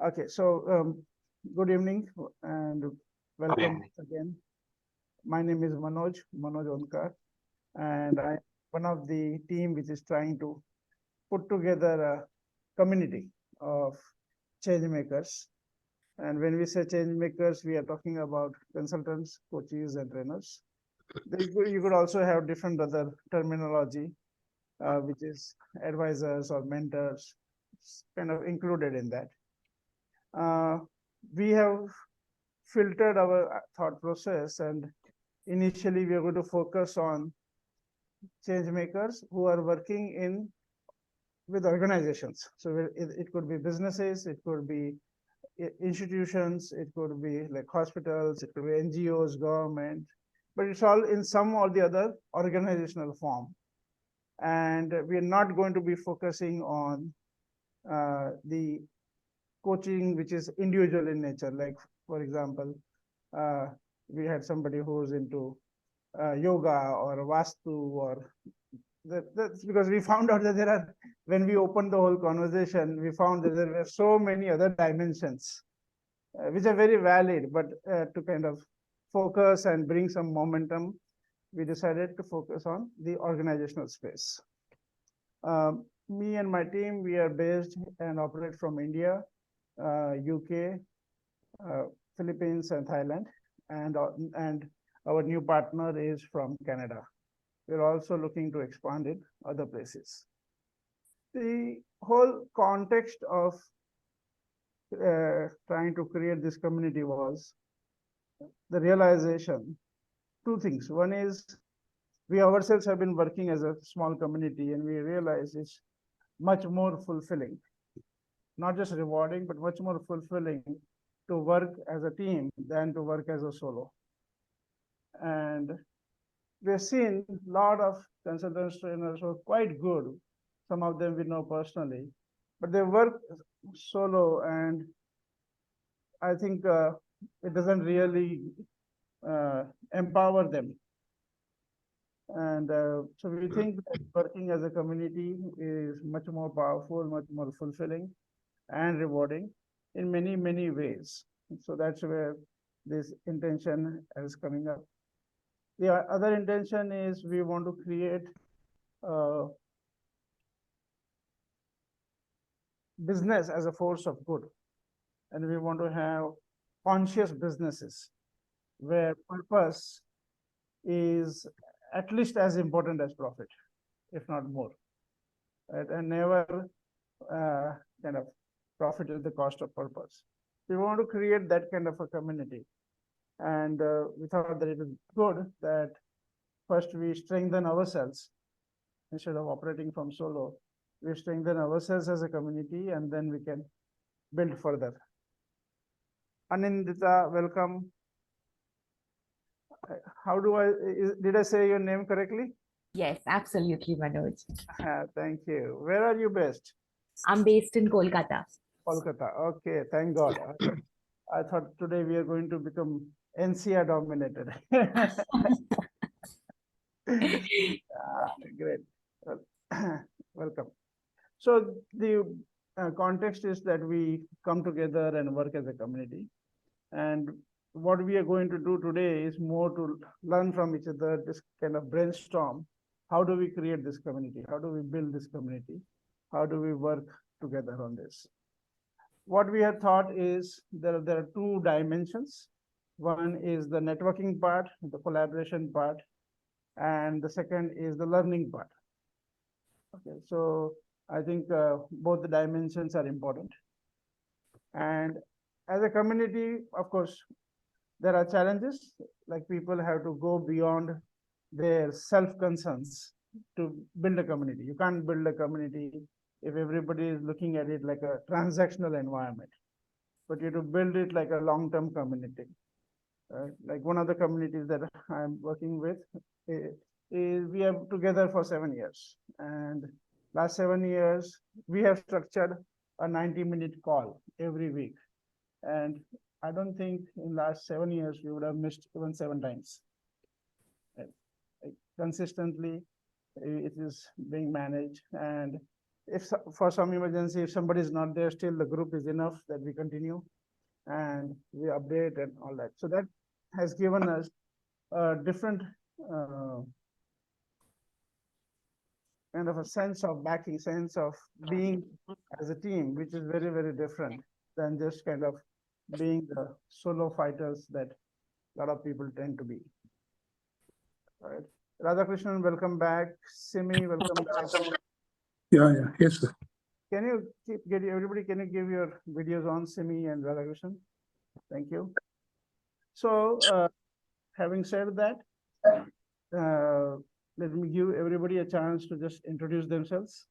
Okay, so good evening and welcome again. My name is Manoj Onkar, and I'm one of the team which is trying to put together a community of change makers. And when we say change makers, we are talking about consultants, coaches, and trainers. You could also have different other terminology, which is advisors or mentors, kind of included in that. Uh, we have filtered our thought process, and initially we are going to focus on change makers who are working in with organizations. So it could be businesses, it could be institutions, it could be like hospitals, it could be NGOs, government, but it's all in some or the other organizational form. And we are not going to be focusing on the coaching which is individual in nature. Like, for example, uh, we had somebody who's into yoga or vastu or that's because we found out that there are, when we opened the whole conversation, we found that there were so many other dimensions which are very valid, but to kind of focus and bring some momentum, we decided to focus on the organizational space. Me and my team, we are based and operate from India, UK, uh, Philippines, and Thailand, and our new partner is from Canada. We're also looking to expand in other places. The whole context of trying to create this community was the realization, two things. One is we ourselves have been working as a small community, and we realize it's much more fulfilling, not just rewarding, but much more fulfilling to work as a team than to work as a solo. And we've seen a lot of consultants, trainers who are quite good. Some of them we know personally, but they work solo, and I think it doesn't really empower them. And so we think that working as a community is much more powerful, much more fulfilling, and rewarding in many, many ways. So that's where this intention is coming up. The other intention is we want to create business as a force of good. And we want to have conscious businesses where purpose is at least as important as profit, if not more. Right? And never kind of profit at the cost of purpose. We want to create that kind of a community. And we thought that it is good that first we strengthen ourselves instead of operating from solo. We strengthen ourselves as a community, and then we can build further. Anindita, welcome. How do did I say your name correctly? Yes, absolutely, Manoj. Thank you. Where are you based? I'm based in Kolkata. Kolkata. Okay, thank God. I thought today we are going to become NCR dominated. Great. Welcome. So the context is that we come together and work as a community. And what we are going to do today is more to learn from each other, this kind of brainstorm. How do we create this community? How do we build this community? How do we work together on this? What we have thought is there are two dimensions. One is the networking part, the collaboration part, and the second is the learning part. Okay, so I think both the dimensions are important. And as a community, of course, there are challenges, like people have to go beyond their self-concerns to build a community. You can't build a community if everybody is looking at it like a transactional environment, but you have to build it like a long-term community. Like one of the communities that I'm working with is we are together for 7 years, and last 7 years we have structured a 90-minute call every week, and I don't think in last 7 years we would have missed even 7 times. Consistently, it is being managed, and if for some emergency, if somebody is not there, still the group is enough that we continue and we update and all that. So that has given us a different kind of a sense of backing, sense of being as a team, which is very, very different than just kind of being the solo fighters that a lot of people tend to be. All right. Radhakrishnan, welcome back. Simi, welcome back. Yeah, yes, sir. Can you everybody, can you give your videos on Simi and Radhakrishnan? Thank you. So, having said that, let me give everybody a chance to just introduce themselves.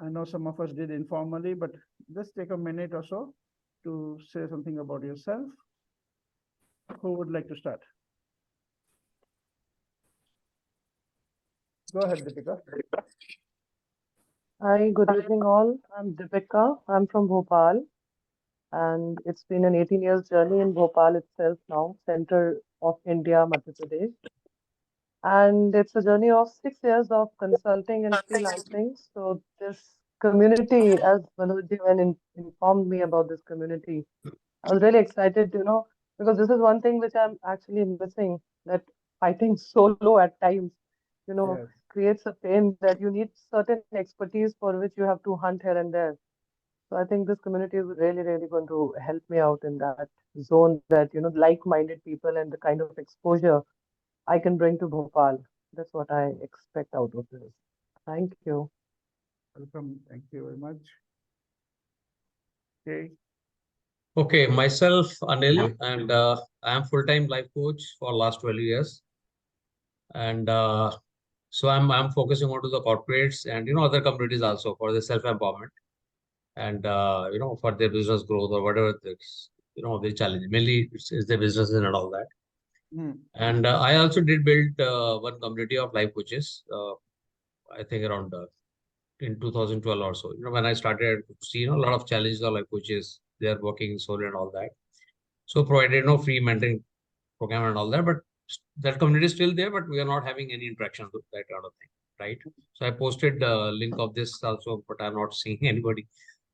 I know some of us did informally, but just take a minute or so to say something about yourself. Who would like to start? Go ahead, Deepika. Hi, good evening all. I'm Deepika. I'm from Bhopal, and it's been an 18 years journey in Bhopal itself now, center of India, Madhya Pradesh. And it's a journey of 6 years of consulting and freelancing. So this community, as Manoj informed me about this community, I was really excited, because this is one thing which I'm actually missing, that fighting solo at times, Yes. creates a pain that you need certain expertise for which you have to hunt here and there. So I think this community is really, really going to help me out in that zone, that, like-minded people and the kind of exposure I can bring to Bhopal. That's what I expect out of this. Thank you. Welcome. Thank you very much. Okay. Okay, myself, Anil, and I am full-time life coach for last 12 years. And so I'm focusing onto the corporates and, other communities also for the self-empowerment and, for their business growth or whatever this, they challenge. Mainly it's their businesses and all that. And I also did build one community of life coaches, I think around in 2012 or so. When I started to see, a lot of challenges of life coaches, they are working solo and all that. So provided no free mentoring program and all that, but that community is still there, but we are not having any interaction with that kind of thing, right? So I posted the link of this also, but I'm not seeing anybody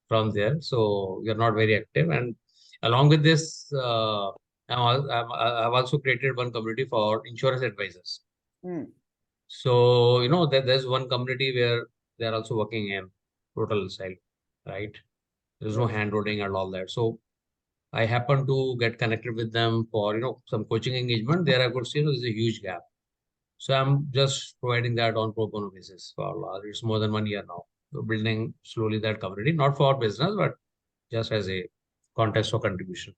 from there. So we are not very active. And along with this, I've also created one community for insurance advisors. So, that there's one community where they're also working in total side, right? There's no hand holding and all that. So I happen to get connected with them for, some coaching engagement. There I could see, there's a huge gap. So I'm just providing that on pro bono basis for it's more than 1 year now. So building slowly that community, not for business, but just as a context for contribution.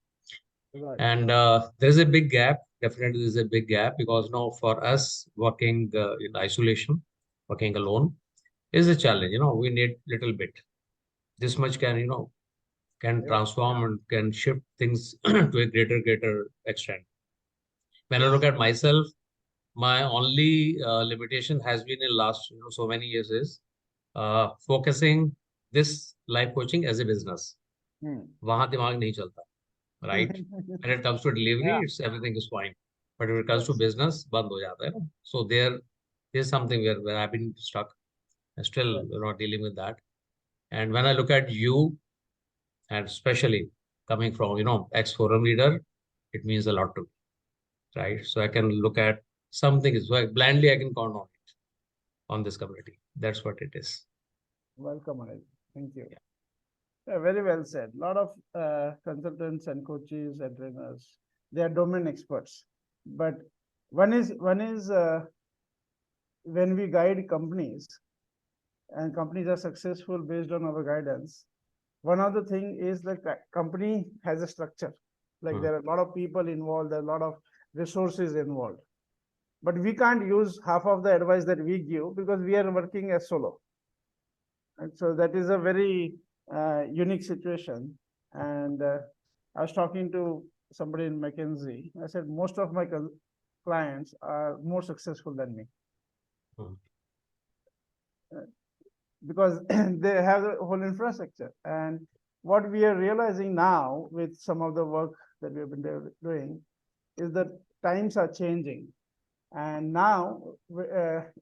Right. And there's a big gap. Definitely, there's a big gap because for us working in isolation, working alone is a challenge. We need little bit. This much can transform and can shift things to a greater extent. When I look at myself, my only limitation has been in last so many years is focusing this life coaching as a business. वहाँ दिमाग नहीं चलता, right? When it comes to delivery, it's everything is fine. But when it comes to business, बंद हो जाता है. So there's something where I've been stuck. I'm still not dealing with that. And when I look at you, and especially coming from ex-forum leader, it means a lot to me, right? So I can look at something is like blindly I can count on it on this community. That's what it is. Welcome, Manoj. Thank you. Yeah, very well said. A lot of consultants and coaches and trainers, they are domain experts. But one is when we guide companies, and companies are successful based on our guidance. One of the thing is the company has a structure. Like there are a lot of people involved, there are a lot of resources involved. But we can't use half of the advice that we give because we are working as solo. And so that is a very unique situation. And I was talking to somebody in McKinsey. I said, most of my clients are more successful than me. Because they have the whole infrastructure. And what we are realizing now with some of the work that we have been doing is that times are changing. And now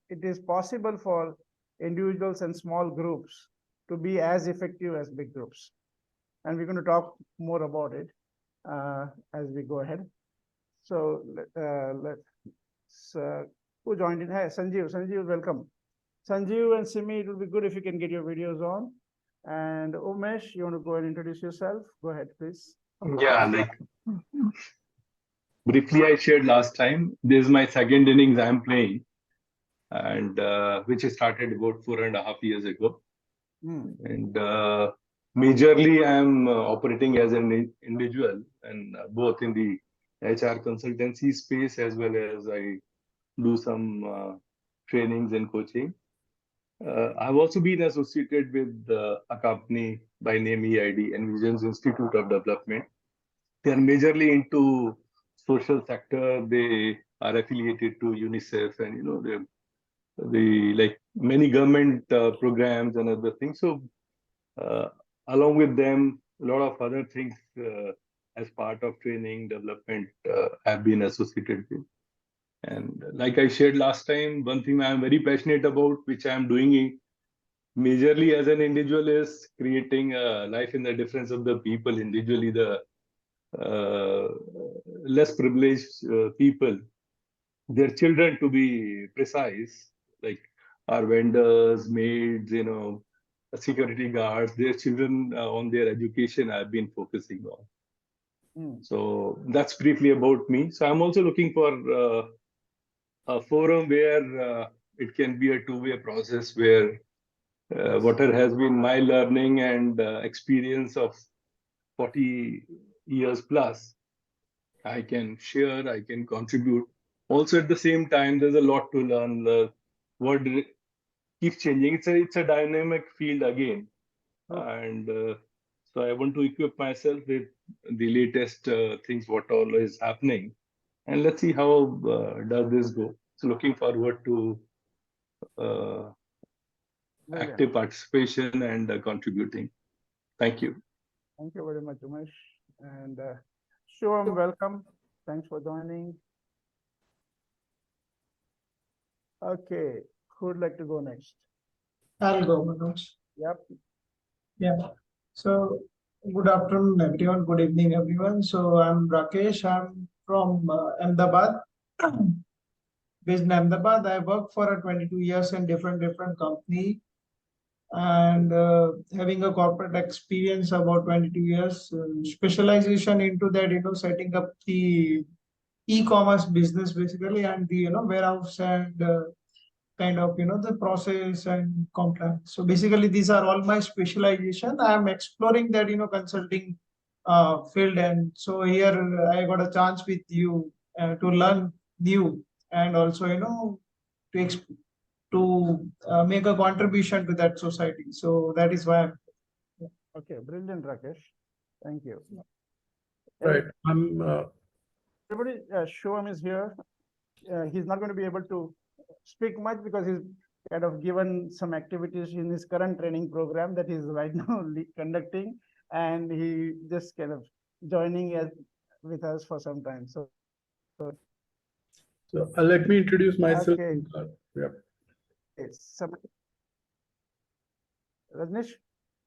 it is possible for individuals and small groups to be as effective as big groups. And we're going to talk more about it as we go ahead. So let's, who joined in? Hey, Sanjeev. Sanjeev, welcome. Sanjeev and Simi, it will be good if you can get your videos on. And Umesh, you want to go and introduce yourself? Go ahead, please. Yeah, like briefly I shared last time, this is my second innings I'm playing, and which I started about 4.5 years ago. And majorly I'm operating as an individual, and both in the HR consultancy space as well as I do some trainings and coaching. I've also been associated with a company by name EID, Envisions Institute of Development. They are majorly into social sector. They are affiliated to UNICEF, and they like many government programs and other things. So along with them, a lot of other things as part of training development have been associated with. And like I shared last time, one thing I'm very passionate about, which I'm doing majorly as an individual, is creating a life in the difference of the people, individually the less privileged people, their children to be precise, like our vendors, maids, security guards, their children on their education I've been focusing on. So that's briefly about me. So I'm also looking for a forum where it can be a two-way process, where whatever has been my learning and experience of 40 years plus, I can share, I can contribute. Also, at the same time, there's a lot to learn. The world keeps changing. It's a dynamic field again, and so I want to equip myself with the latest things, what all is happening, and let's see how does this go. So, looking forward to active participation and contributing. Thank you. Thank you very much, Umesh. And Shivam, welcome. Thanks for joining. Okay, who would like to go next? I'll go, Manoj. Yep. Yeah. So, good afternoon, everyone. Good evening, everyone. So, I'm Rakesh. I'm from Ahmedabad. Based in Ahmedabad, I worked for 22 years in different company, and having a corporate experience about 22 years, specialization into that, setting up the e-commerce business basically, and the warehouse and kind of the process and compliance. So basically these are all my specialization. I am exploring that consulting field, and so here I got a chance with you to learn new, and also to make a contribution to that society. So that is why I'm Okay, brilliant, Rakesh. Thank you. right. Everybody, Shivam is here. He's not going to be able to speak much because he's kind of given some activities in his current training program that he's right now conducting, and he just kind of joining with us for some time. So Let me introduce myself. Okay. Yeah. Rajnish?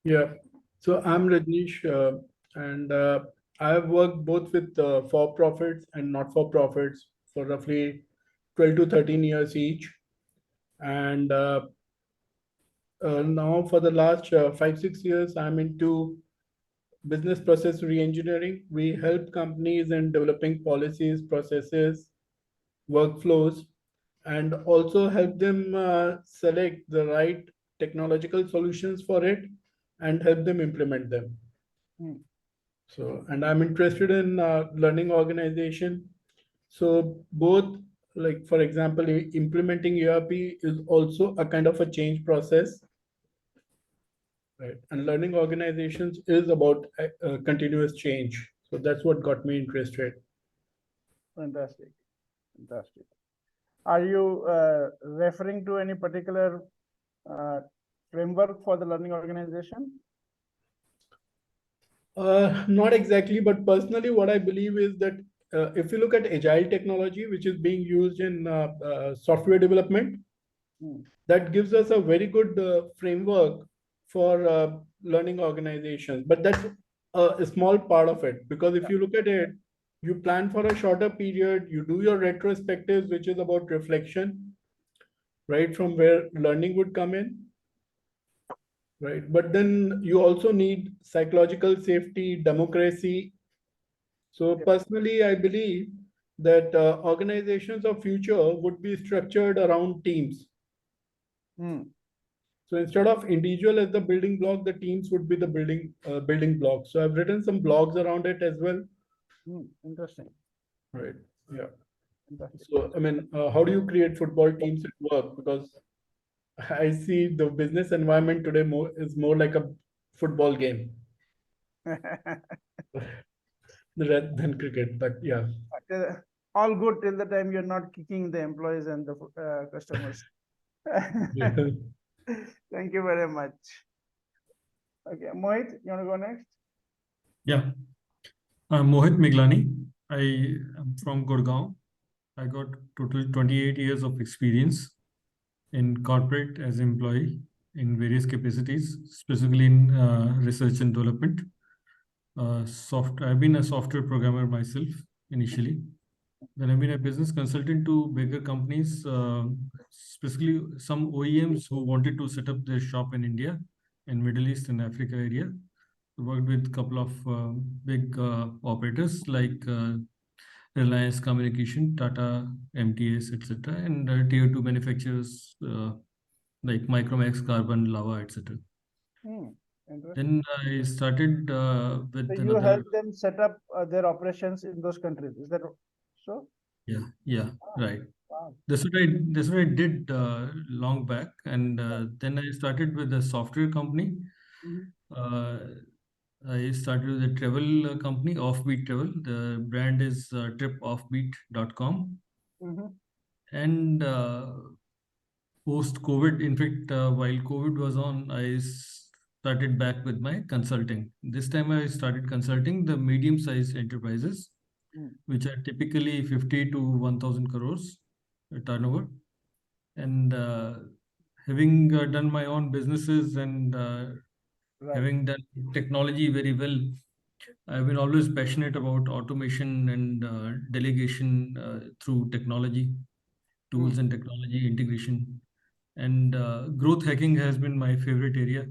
Yeah. So I'm Rajnish, and I have worked both with for-profits and not-for-profits for roughly 12 to 13 years each. And now for the last 5-6 years, I'm into business process re-engineering. We help companies in developing policies, processes, workflows, and also help them select the right technological solutions for it and help them implement them. So, and I'm interested in learning organization. So both, like for example, implementing ERP is also a kind of a change process, right? And learning organizations is about continuous change. So that's what got me interested. Fantastic. Fantastic. Are you referring to any particular framework for the learning organization? Not exactly, but personally, what I believe is that if you look at agile technology, which is being used in software development, that gives us a very good framework for learning organizations, but that's a small part of it. Because if you look at it, you plan for a shorter period, you do your retrospectives, which is about reflection, right, from where learning would come in, right? But then you also need psychological safety, democracy. So personally, I believe that organizations of future would be structured around teams. So instead of individual as the building block, the teams would be the building block. So I've written some blogs around it as well. Interesting. Right. Yeah. Interesting. So I mean, how do you create football teams at work? Because I see the business environment today is more like a football game rather than cricket. But yeah. All good till the time you're not kicking the employees and the customers. Thank you very much. Okay, Mohit, you want to go next? Yeah, I'm Mohit Miglani. I am from Gurgaon. I got total 28 years of experience in corporate as employee in various capacities, specifically in research and development. I've been a software programmer myself initially. Then I've been a business consultant to bigger companies, specifically some OEMs who wanted to set up their shop in India and Middle East and Africa area. I worked with a couple of big operators like Reliance Communication, Tata, MTS, etc., and tier 2 manufacturers like Micromax, Carbon, Lava, etc. Then I started with So you help them set up their operations in those countries. Is that so? Yeah, right. Wow. That's what I did long back, and then I started with a software company. I started with a travel company, Offbeat Travel. The brand is tripoffbeat.com. And post-COVID, in fact, while COVID was on, I started back with my consulting. This time I started consulting the medium-sized enterprises, which are typically 50 to 1,000 crores turnover. And having done my own businesses and having done technology very well, I've been always passionate about automation and delegation through technology, tools and technology integration. And growth hacking has been my favorite area.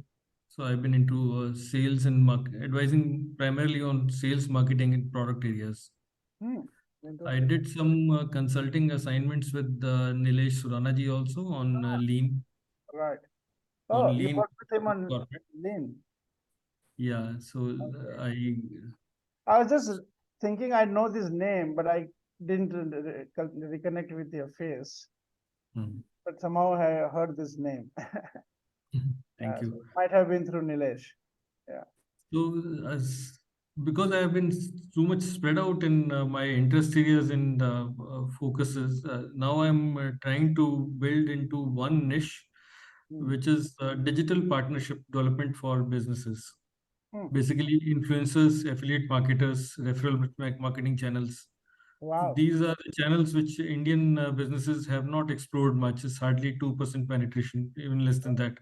So I've been into sales and advising primarily on sales, marketing, and product areas. I did some consulting assignments with Nilesh Suranaji also on Lean. Right. On Oh, you Lean worked with him on corporate. Lean. Yeah, so I was just thinking I know this name, but I didn't reconnect with your face. But somehow I heard this name. Thank you. So it might have been through Nilesh. Yeah. So because I have been too much spread out in my interest areas and focuses, now I'm trying to build into one niche, which is digital partnership development for businesses. Basically, influencers, affiliate marketers, referral marketing channels. Wow. These are the channels which Indian businesses have not explored much. It's hardly 2% penetration, even less than that.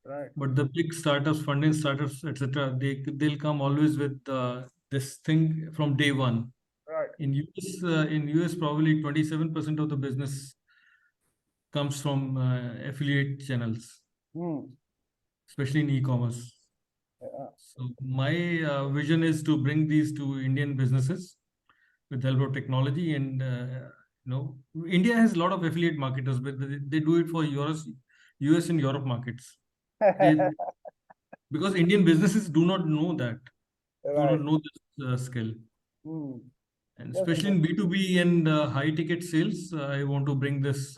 Right. But the big startups, funding startups, etc., they'll come always with this thing from day one. Right. In US, probably 27% of the business comes from affiliate channels, especially in e-commerce. So my vision is to bring these to Indian businesses with the help of technology. And India has a lot of affiliate marketers, but they do it for US and Europe markets. Because Indian businesses do not know that, do not know this skill. And especially in B2B and high ticket sales, I want to bring this.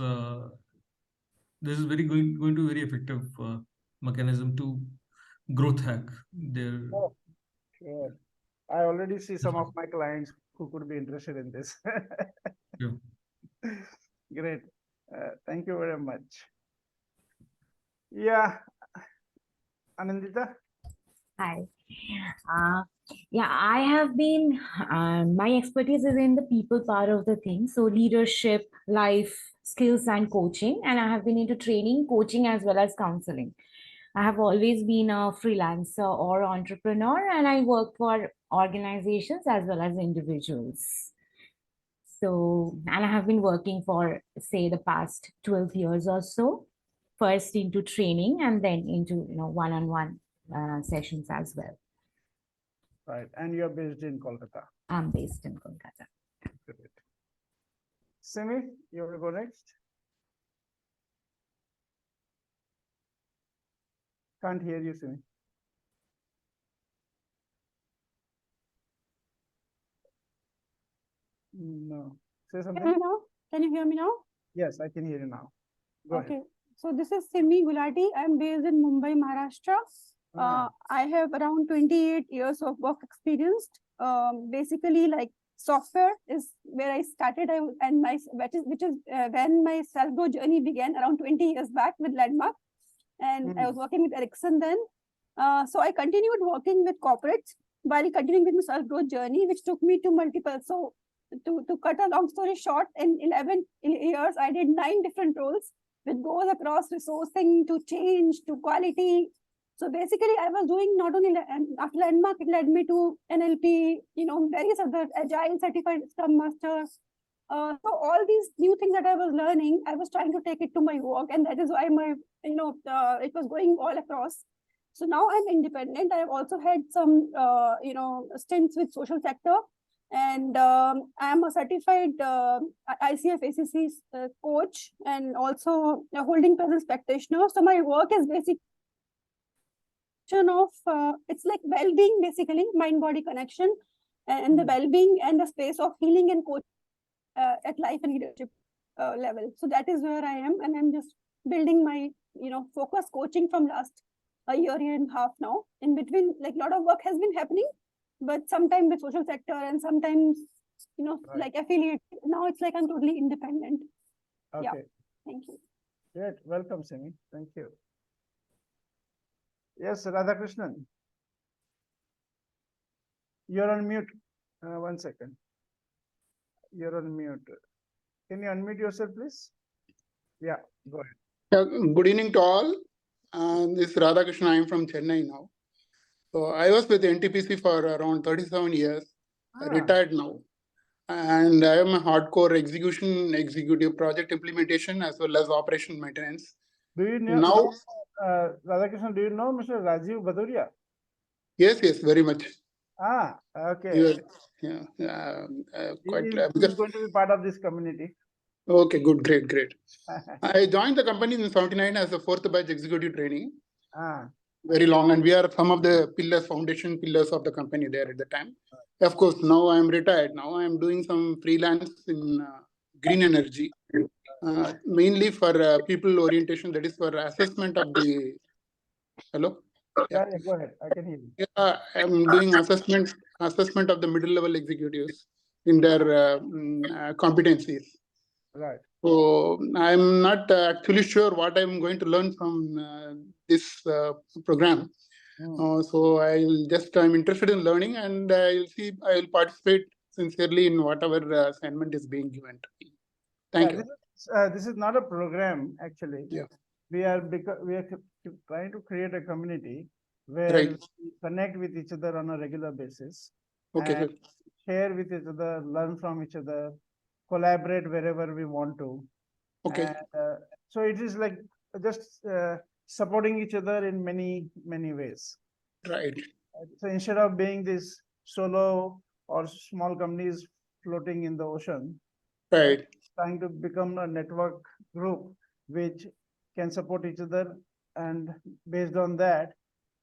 This is going to be very effective mechanism to growth hack their. Oh, sure. I already see some of my clients who could be interested in this. Yeah. Great. Thank you very much. Yeah. Anandita? Hi. Yeah, I have been, my expertise is in the people part of the thing. So leadership, life skills and coaching. And I have been into training, coaching, as well as counseling. I have always been a freelancer or entrepreneur, and I work for organizations as well as individuals. So, and I have been working for, say, the past 12 years or so, first into training and then into, one-on-one sessions as well. Right. And you're based in Kolkata. I'm based in Kolkata. Great. Simi, you will go next. Can't hear you, Simi. No. Say something. Can you hear me now? Yes, I can hear you now. Go Okay. ahead. So this is Simi Gulati. I'm based in Mumbai, Maharashtra. I have around 28 years of work experience. Basically, like software is where I started, which is when my self-growth journey began around 20 years back with Landmark, and I was working with Ericsson then. So I continued working with corporates while continuing with my self-growth journey, which took me to multiple. So to cut a long story short, in 11 years, I did 9 different roles, which goes across resourcing to change to quality. So basically, I was doing not only after Landmark, it led me to NLP, various other agile certified Scrum Master. So all these new things that I was learning, I was trying to take it to my work, and that is why my, it was going all across. So now I'm independent. I have also had some, stints with social sector, and I'm a certified ICF ACC coach and also a holding presence practitioner. So my work is basically of it's like well-being, basically mind-body connection, and the well-being and the space of healing and coaching at life and leadership level. So that is where I am, and I'm just building my focus coaching from last a year and a half now. In between, like a lot of work has been happening, but sometimes with social sector and sometimes like affiliate. Now it's like I'm totally independent. Okay. Yeah. Thank you. Great. Welcome, Simi. Thank you. Yes, Radhakrishnan. You're on mute. 1 second. You're on mute. Can you unmute yourself, please? Yeah, go ahead. Good evening to all. This is Radhakrishnan. I'm from Chennai now. So I was with NTPC for around 37 years. I retired now. And I am a hardcore executive project implementation as well as operation maintenance. Do you know, Radhakrishnan, do you know Mr. Rajiv Bhaduria? Yes, very much. Okay. Quite. He's going to be part of this community. Okay, good, great. I joined the company in 79 as a 4th batch executive training. Very long, and we are some of the foundation pillars of the company there at the time. Of course, now I am retired. Now I am doing some freelance in green energy, mainly for people orientation. That is for assessment of the. Hello. Yeah, go ahead. I can hear you. Yeah, I am doing assessment of the middle level executives in their competencies. Right. So I'm not actually sure what I'm going to learn from this program. So I'm interested in learning, and I'll participate sincerely in whatever assignment is being given to me. Thank you. This is not a program, actually. Yeah. We are trying to create a community where we connect with each other on a regular basis. Okay. And share with each other, learn from each other, collaborate wherever we want to. Okay. And, so it is like just supporting each other in many ways. Right. So instead of being this solo or small companies floating in the ocean, right, trying to become a network group which can support each other, and based on that,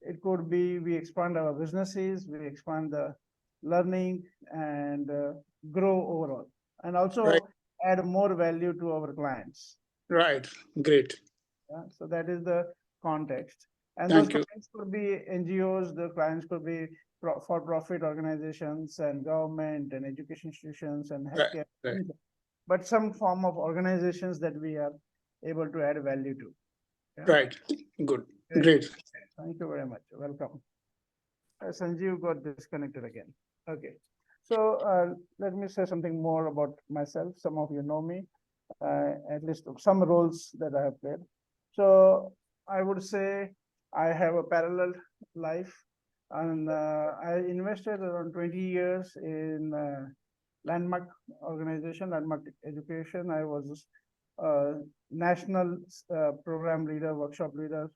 it could be we expand our businesses, we expand the learning, and grow overall, and also add more value to our clients. Right. Great. Yeah, so that is the context. And Thank those clients could be NGOs, the clients could be for-profit organizations and government and education institutions and healthcare, but some form of organizations that we are able to add value to. Yeah? Right. Good. Great. Thank you very much. Welcome. Sanjeev got disconnected again. Okay. So let me say something more about myself. Some of you know me, at least some roles that I have played. So I would say I have a parallel life, and I invested around 20 years in Landmark organization, Landmark Education. I was national program leader, workshop leader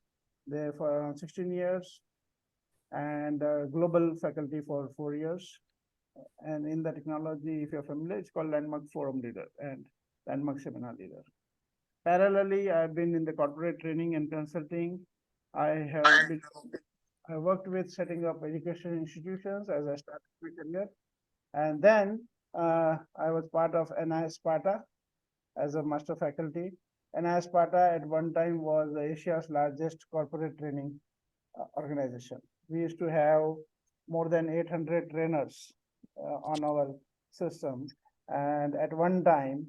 there for around 16 years, and global faculty for 4 years. And in the technology, if you're familiar, it's called Landmark Forum Leader and Landmark Seminar Leader. Parallelly, I've been in the corporate training and consulting. I worked with setting up education institutions as I started my career. And then I was part of NIS Sparta as a master faculty. NIS Sparta at one time was Asia's largest corporate training organization. We used to have more than 800 trainers on our system. And at one time,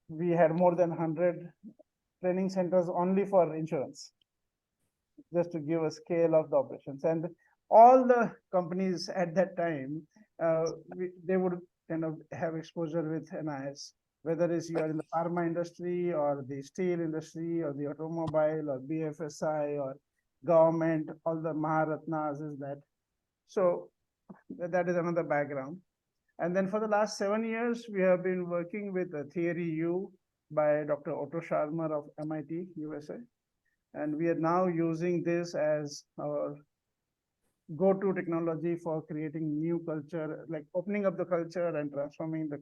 we had more than 100 training centers only for insurance, just to give a scale of the operations. And all the companies at that time, they would kind of have exposure with NIS, whether it's you are in the pharma industry or the steel industry or the automobile or BFSI or government, all the Maharatnas is that. So that is another background. And then for the last 7 years, we have been working with the Theory U by Dr. Otto Scharmer of MIT, USA. And we are now using this as our go-to technology for creating new culture, like opening up the culture and transforming the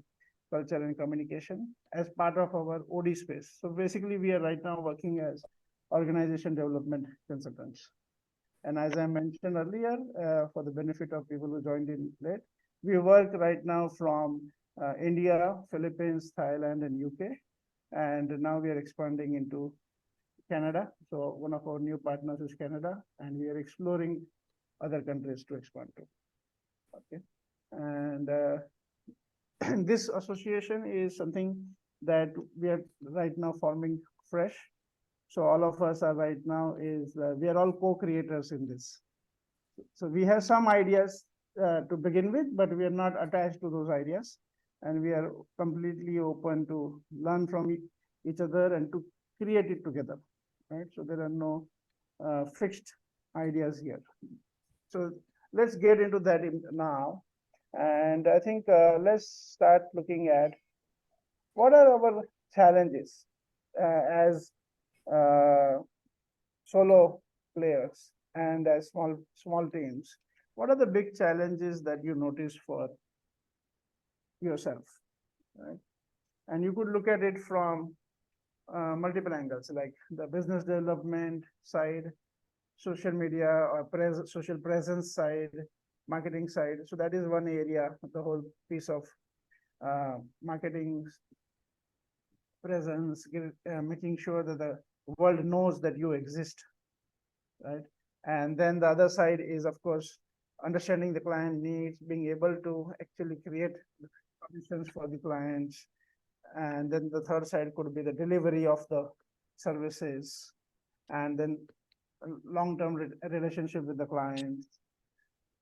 culture and communication as part of our OD space. So basically, we are right now working as organization development consultants. And as I mentioned earlier, for the benefit of people who joined in late, we work right now from India, Philippines, Thailand, and UK. And now we are expanding into Canada. So one of our new partners is Canada, and we are exploring other countries to expand to. Okay. And this association is something that we are right now forming fresh. So all of us are right now we are all co-creators in this. So we have some ideas to begin with, but we are not attached to those ideas. And we are completely open to learn from each other and to create it together, right? So there are no fixed ideas here. So let's get into that now. And I think let's start looking at what are our challenges as solo players and as small teams. What are the big challenges that you notice for yourself, right? And you could look at it from multiple angles, like the business development side, social media or social presence side, marketing side. So that is one area, the whole piece of marketing presence, making sure that the world knows that you exist, right? And then the other side is, of course, understanding the client needs, being able to actually create solutions for the clients. And then the third side could be the delivery of the services, and then long-term relationship with the client.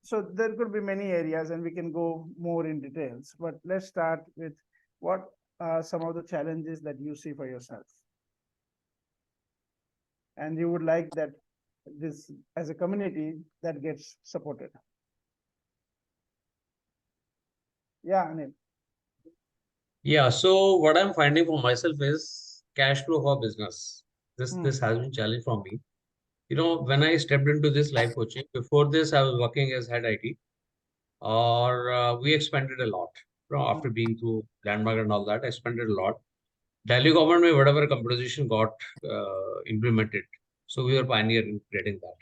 So there could be many areas, and we can go more in details. But let's start with what are some of the challenges that you see for yourself, and you would like that this as a community that gets supported. Yeah, Anil. Yeah, so what I'm finding for myself is cash flow for business. This has been challenge for me. You know, when I stepped into this life coaching, before this, I was working as head IT, or we expanded a lot. You know, after being through Landmark and all that, I expanded a lot. Delhi government, may whatever composition got implemented, so we were pioneer in creating that.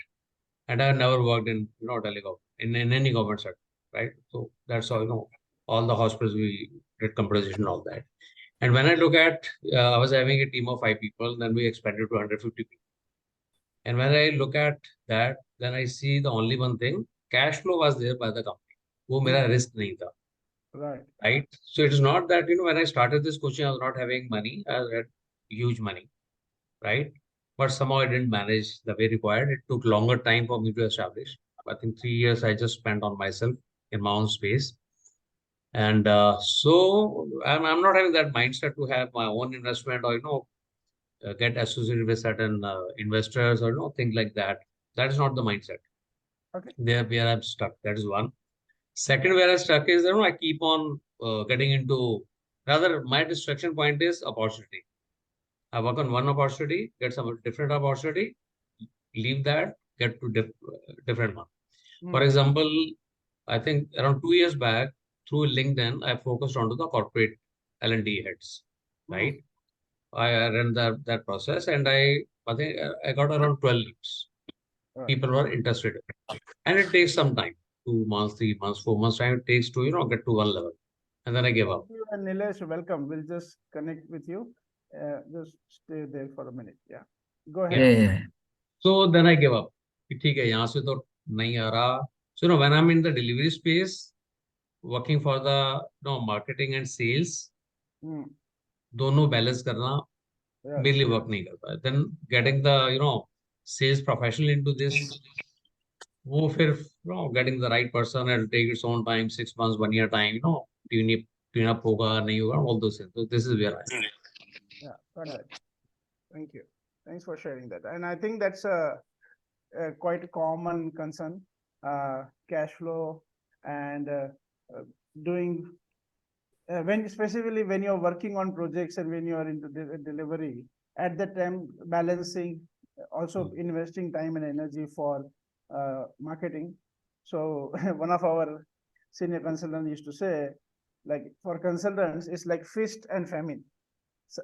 And I never worked in Delhi government in any government sector, right? So that's all all the hospitals we did composition, all that. And when I look at, I was having a team of 5 people, then we expanded to 150 people. And when I look at that, then I see the only one thing, cash flow was there by the company. वो मेरा risk नहीं था. Right. So it is not that, when I started this coaching, I was not having money. I had huge money, right? But somehow I didn't manage the way required. It took longer time for me to establish. I think 3 years I just spent on myself in my own space. And so I'm not having that mindset to have my own investment or, get associated with certain investors or things like that. That is not the mindset. Okay. There where I'm stuck. That is one. Second, where I'm stuck is I keep on getting into. Rather, my distraction point is opportunity. I work on one opportunity, get some different opportunity, leave that, get to different one. For example, I think around 2 years back, through LinkedIn, I focused onto the corporate L&D heads, right? I ran that process, and I think I got around 12 leads. People were interested, and it takes some time, 2 months, 3 months, 4 months time it takes to get to one level, and then I give up. And Nilesh, welcome. We'll just connect with you. Just stay there for a minute. Yeah, go ahead. Yeah. So then I give up. ठीक है, यहाँ से तो नहीं आ रहा. So when I'm in the delivery space, working for the marketing and sales, दोनों balance करना मेरे लिए work नहीं करता है. Then getting the sales professional into this, वो फिर getting the right person and take its own time, 6 months, 1 year time, tune up होगा नहीं होगा, all those things. So this is where I am. Yeah, got that. Thank you. Thanks for sharing that. And I think that's quite a common concern, cash flow and doing, specifically when you're working on projects and when you're into delivery, at that time, balancing, also investing time and energy for marketing. So one of our senior consultants used to say, like for consultants, it's like feast and famine. So,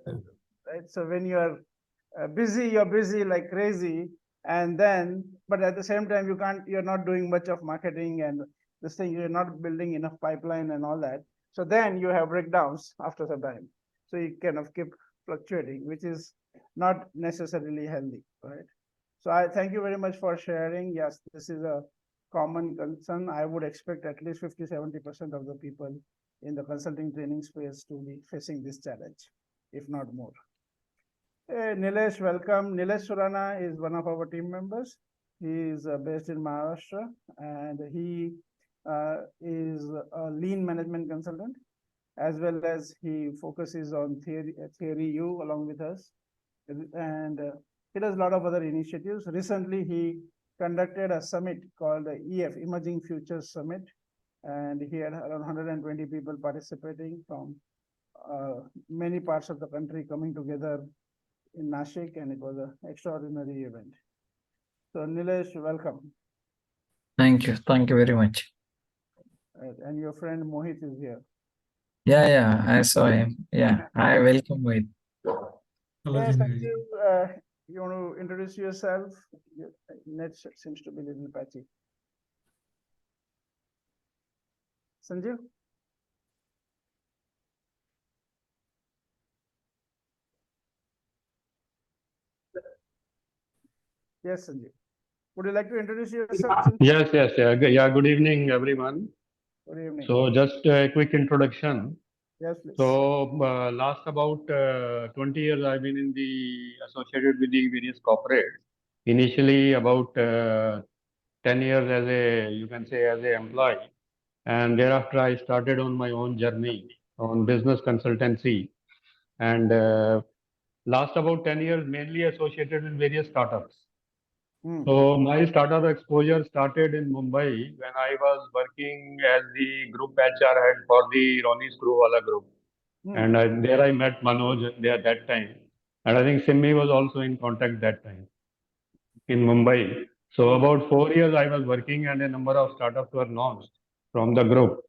right? So when you're busy, you're busy like crazy, and then, but at the same time, you're not doing much of marketing and this thing, you're not building enough pipeline and all that. So then you have breakdowns after some time. So you kind of keep fluctuating, which is not necessarily healthy, right? So I thank you very much for sharing. Yes, this is a common concern. I would expect at least 50-70% of the people in the consulting training space to be facing this challenge, if not more. Hey, Nilesh, welcome. Nilesh Surana is one of our team members. He is based in Maharashtra, and he is a lean management consultant, as well as he focuses on theory U along with us. And he does a lot of other initiatives. Recently, he conducted a summit called the EF, Emerging Futures Summit, and he had around 120 people participating from many parts of the country coming together in Nashik, and it was an extraordinary event. So Nilesh, welcome. Thank you. Thank you very much. And your friend Mohit is here. Yeah, I saw him. Yeah, I welcome Mohit. Hello, Yes, Sanjay. you want to introduce yourself? Your net seems to be a little patchy. Sanjeev? Yes, Sanjeev. Would you like to introduce yourself? Yes. Yeah, good evening, everyone. Good evening. So just a quick introduction. Yes, please. So last about 20 years I've been in the associated with the various corporates. Initially about 10 years as you can say as an employee. And thereafter I started on my own journey on business consultancy. And last about 10 years mainly associated with various startups. So my startup exposure started in Mumbai when I was working as the group HR head for the Ronnie Screwwala group. And there I met Manoj there that time. And I think Simmi was also in contact that time in Mumbai. So about 4 years I was working and a number of startups were launched from the group.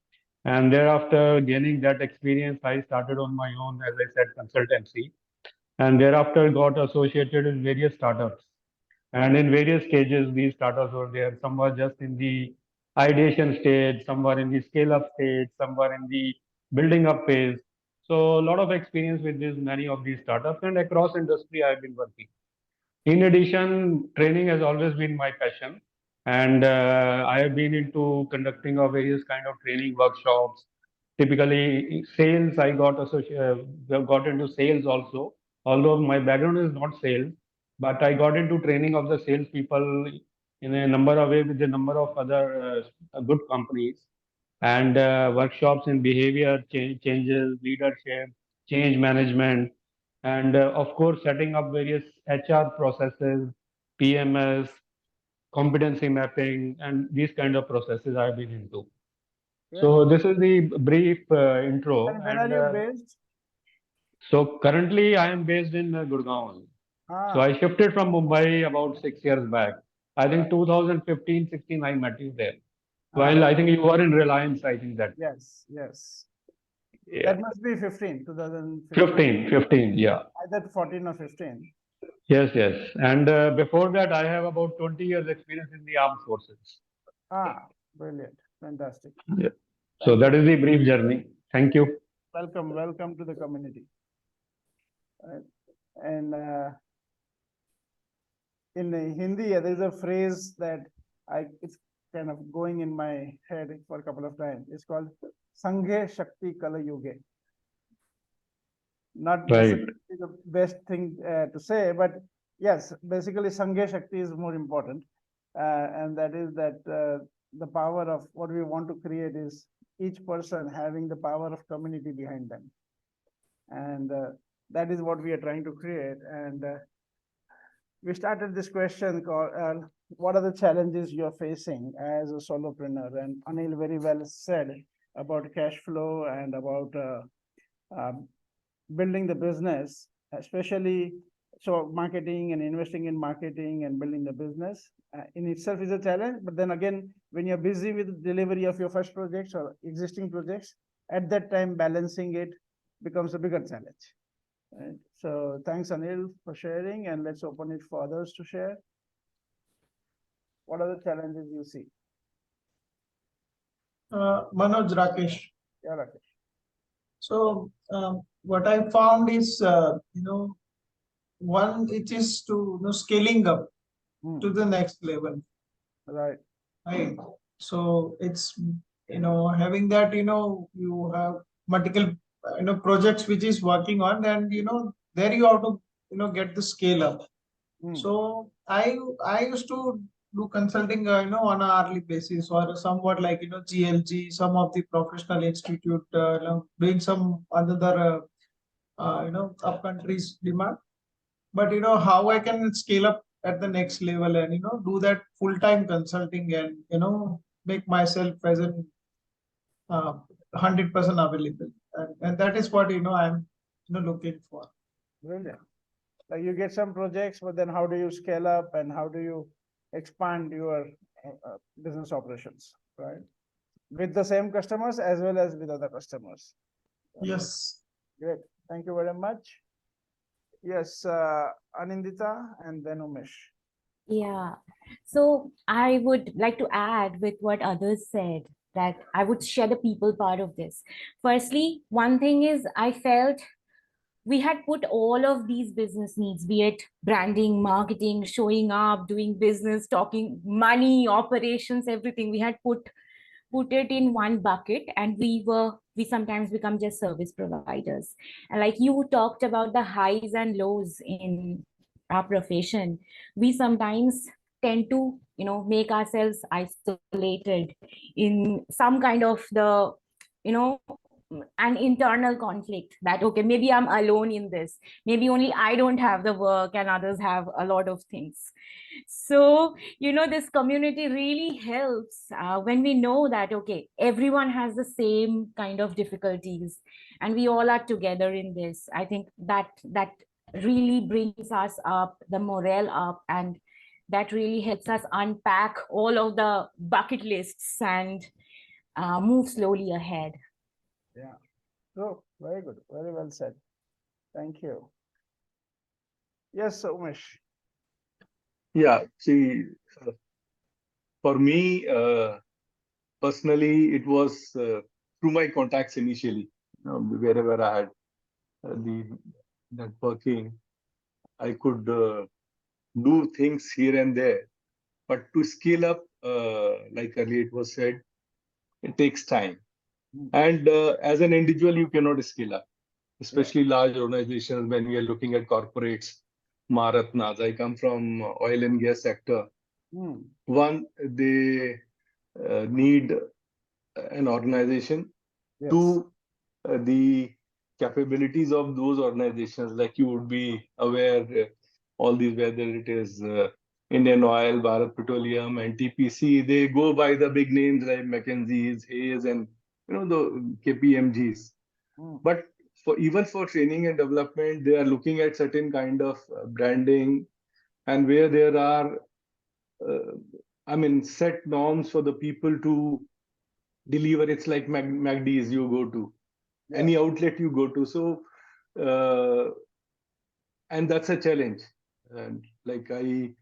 And thereafter gaining that experience, I started on my own, as I said, consultancy. And thereafter got associated with various startups. And in various stages, these startups were there. Some were just in the ideation stage, some were in the scale up stage, some were in the building up phase. So a lot of experience with many of these startups, and across industry I've been working. In addition, training has always been my passion. And I have been into conducting of various kind of training workshops. Typically sales, I got into sales also. Although my background is not sales, but I got into training of the salespeople in a number of ways with a number of other good companies, and workshops in behavior changes, leadership, change management, and of course setting up various HR processes, PMS, competency mapping, and these kind of processes I've been into. So this is the brief intro. And where are you based? So currently I am based in Gurgaon. So I shifted from Mumbai about 6 years back. I think 2015-16 I met you there. While I think you were in Reliance, I think that. Yes, yes. Yeah. That must be 2015. 15, yeah. Either 14 or 15. Yes, yes. And before that, I have about 20 years experience in the armed forces. Brilliant. Fantastic. Yeah. So that is the brief journey. Thank you. Welcome to the community. And in Hindi, there is a phrase that it's kind of going in my head for a couple of times. It's called Sanghe Shakti Kala Yuge. Not necessarily the best thing to say, but yes, basically Sanghe Shakti is more important. And that is that the power of what we want to create is each person having the power of community behind them. And that is what we are trying to create. And we started this question called, what are the challenges you're facing as a solopreneur? And Anil very well said about cash flow and about building the business, especially so marketing and investing in marketing and building the business in itself is a challenge. But then again, when you're busy with delivery of your first projects or existing projects, at that time, balancing it becomes a bigger challenge. Right? So thanks, Anil, for sharing, and let's open it for others to share. What are the challenges you see? Manoj, Rakesh. Yeah, Rakesh. So what I found is, one, it is to scaling up to the next level. Right. Right. So it's having that you have multiple projects which is working on, and there you have to get the scale up. So I used to do consulting on an hourly basis, or somewhat like GLG, some of the professional institute, doing some other up countries demand. But how I can scale up at the next level and do that full-time consulting and make myself as a 100% available, and that is what I'm looking for. Brilliant. Like you get some projects, but then how do you scale up and how do you expand your business operations, right? With the same customers as well as with other customers. Yes. Great. Thank you very much. Yes, Anindita and then Umesh. Yeah. So I would like to add with what others said, that I would share the people part of this. Firstly, one thing is I felt we had put all of these business needs, be it branding, marketing, showing up, doing business, talking money, operations, everything. We had put it in one bucket, and we sometimes become just service providers. And like you talked about the highs and lows in our profession, we sometimes tend to make ourselves isolated in some kind of the an internal conflict, that okay, maybe I'm alone in this, maybe only I don't have the work and others have a lot of things. So this community really helps when we know that okay, everyone has the same kind of difficulties and we all are together in this. I think that really brings us up, the morale up, and that really helps us unpack all of the bucket lists and move slowly ahead. Yeah. Oh, very good. Very well said. Thank you. Yes, Umesh. Yeah. See, for me, personally, it was through my contacts initially, wherever I had the networking, I could do things here and there. But to scale up, like earlier it was said, it takes time. And as an individual, you cannot scale up, especially large organizations. When we are looking at corporates, Maharatnas, I come from oil and gas sector. One, they need an organization. Two, the capabilities of those organizations. Like you would be aware, all these, whether it is Indian Oil, Bharat Petroleum, and TPC, they go by the big names like McKinsey's, Hayes, and the KPMGs. But even for training and development, they are looking at certain kind of branding, and where there are, set norms for the people to deliver. It's like MACD's you go to, any outlet you go to. So, and that's a challenge. And like I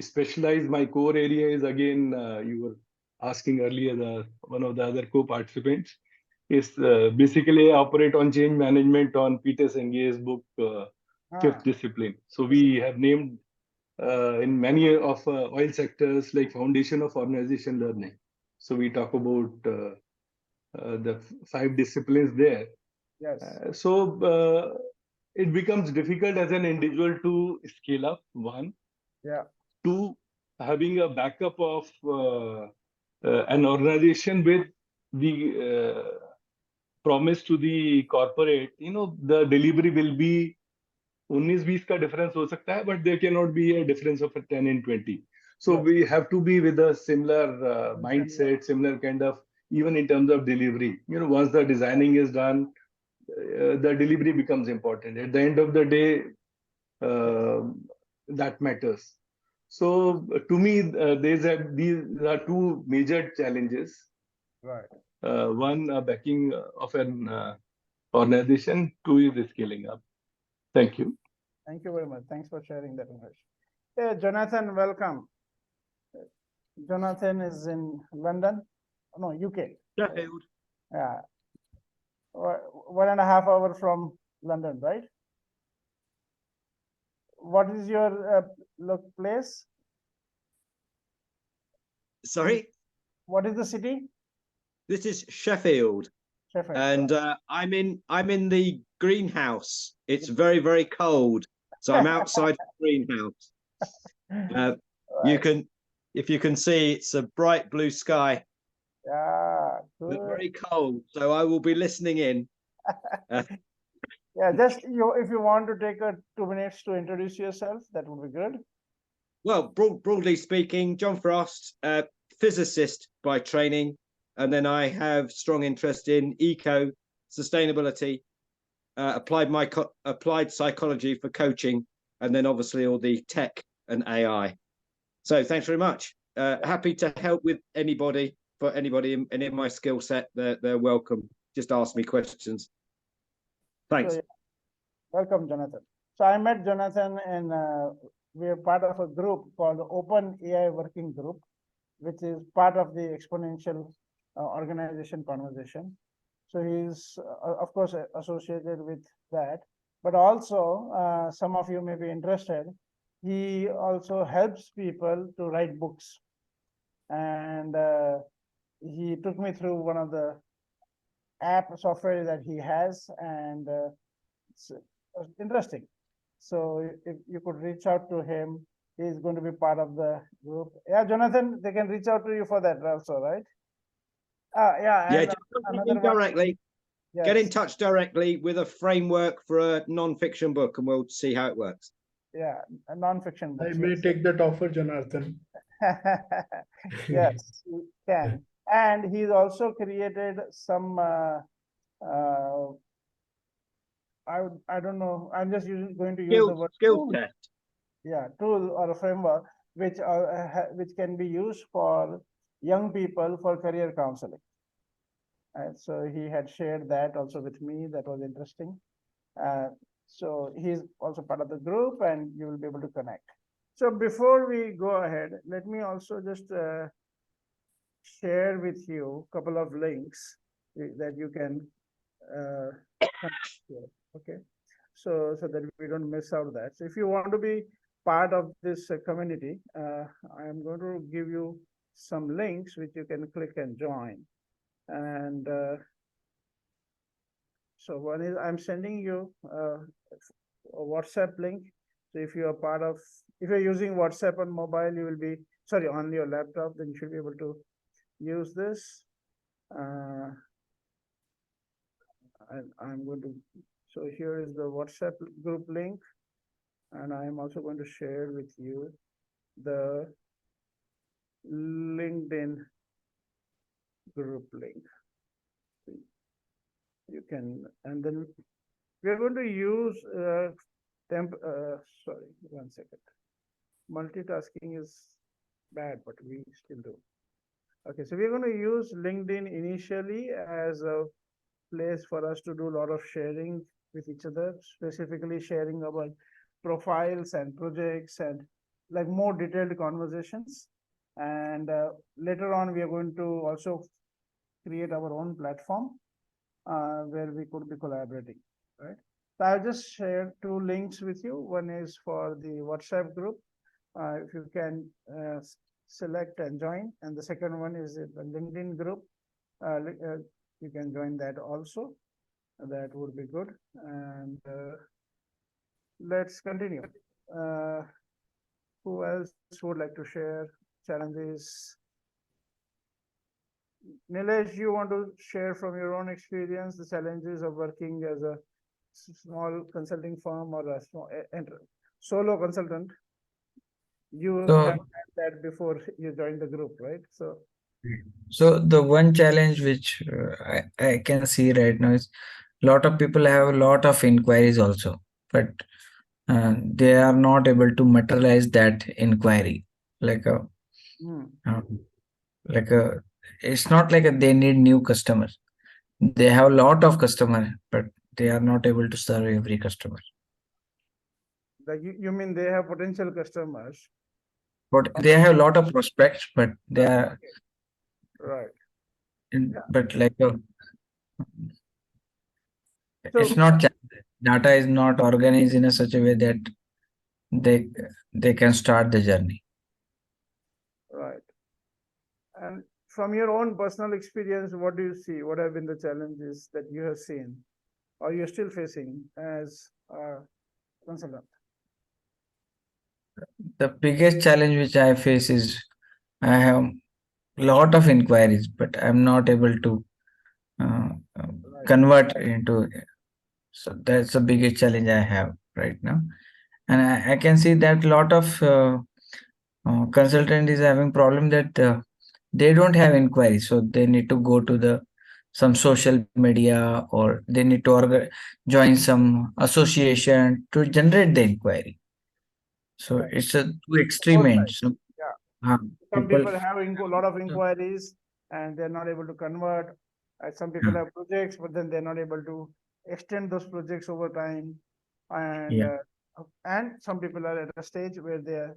specialize, my core area is, again, you were asking earlier, one of the other co-participants is basically I operate on change management on Peter Senge's book, Fifth Discipline. So we have named in many of oil sectors like foundation of organization learning. So we talk about the 5 disciplines there. Yes. So it becomes difficult as an individual to scale up, one. Yeah. Two, having a backup of an organization with the promise to the corporate, the delivery will be 19-20 का difference हो सकता है, but there cannot be a difference of 10 and 20. So we have to be with a similar mindset, similar kind of, even in terms of delivery. Once the designing is done, the delivery becomes important. At the end of the day, that matters. So to me, these are 2 major challenges. Right. One, backing of an organization. 2 is the scaling up. Thank you. Thank you very much. Thanks for sharing that information. Hey, Jonathan, welcome. Jonathan is in London, no, UK. Sheffield. Yeah. 1.5 hours from London, right? What is your place? Sorry? What is the city? This is Sheffield. Sheffield. And I'm in the greenhouse. It's very, very cold. So I'm outside the greenhouse. Right. If you can see, it's a bright blue sky. Yeah, But good. very cold. So I will be listening in. Yeah, just if you want to take 2 minutes to introduce yourself, that would be good. Well, broadly speaking, John Frost, physicist by training, and then I have strong interest in eco, sustainability, applied psychology for coaching, and then obviously all the tech and AI. So thanks very much. Happy to help with anybody, for anybody in my skill set. They're welcome. Just ask me questions. Thanks. So, welcome, Jonathan. So I met Jonathan and we are part of a group called Open AI Working Group, which is part of the exponential organization conversation. So he's, of course, associated with that, but also some of you may be interested. He also helps people to write books. And he took me through one of the app software that he has, and it's interesting. So if you could reach out to him, he's going to be part of the group. Yeah, Jonathan, they can reach out to you for that also, right? Yeah, directly. Yes. Get in touch directly with a framework for a non-fiction book, and we'll see how it works. Yeah, a non-fiction book. I may take that offer, Jonathan. Yes, you can. And he's also created some I don't know, I'm just going to use the word skill set. Yeah, tool or a framework which can be used for young people for career counseling. And so he had shared that also with me. That was interesting. So he's also part of the group, and you will be able to connect. So before we go ahead, let me also just share with you a couple of links that you can okay, so that we don't miss out that. So if you want to be part of this community, I am going to give you some links which you can click and join. And so one is, I'm sending you a WhatsApp link. So if you are if you're using WhatsApp on mobile, you will be, sorry, on your laptop, then you should be able to use this. I'm going to So here is the WhatsApp group link, and I am also going to share with you the LinkedIn group link. You can, and then we are going to use sorry, 1 second. Multitasking is bad, but we still do. Okay, so we're going to use LinkedIn initially as a place for us to do a lot of sharing with each other, specifically sharing about profiles and projects and like more detailed conversations. And later on, we are going to also create our own platform where we could be collaborating, right? So I'll just share 2 links with you. One is for the WhatsApp group. If you can select and join, and the second one is the LinkedIn group. You can join that also. That would be good. And let's continue. Who else would like to share challenges? Nilesh, you want to share from your own experience the challenges of working as a small consulting firm or a small solo consultant? You have had that before you joined the group, right? So the one challenge which I can see right now is a lot of people have a lot of inquiries also, but they are not able to materialize that inquiry. Like a, it's not like they need new customers. They have a lot of customers, but they are not able to serve every customer. Like you mean they have potential customers? But they have a lot of prospects, but they are right. But like it's not, data is not organized in a such a way that they can start the journey. Right. And from your own personal experience, what do you see? What have been the challenges that you have seen or you're still facing as a consultant? The biggest challenge which I face is I have a lot of inquiries, but I'm not able to convert into. So that's the biggest challenge I have right now. And I can see that a lot of consultant is having problem that they don't have inquiries, so they need to go to some social media, or they need to join some association to generate the inquiry. So it's a two extreme ends. So, some people have a lot of inquiries and they're not able to convert. Some people have projects, but then they're not able to extend those projects over time. And some people are at a stage where they're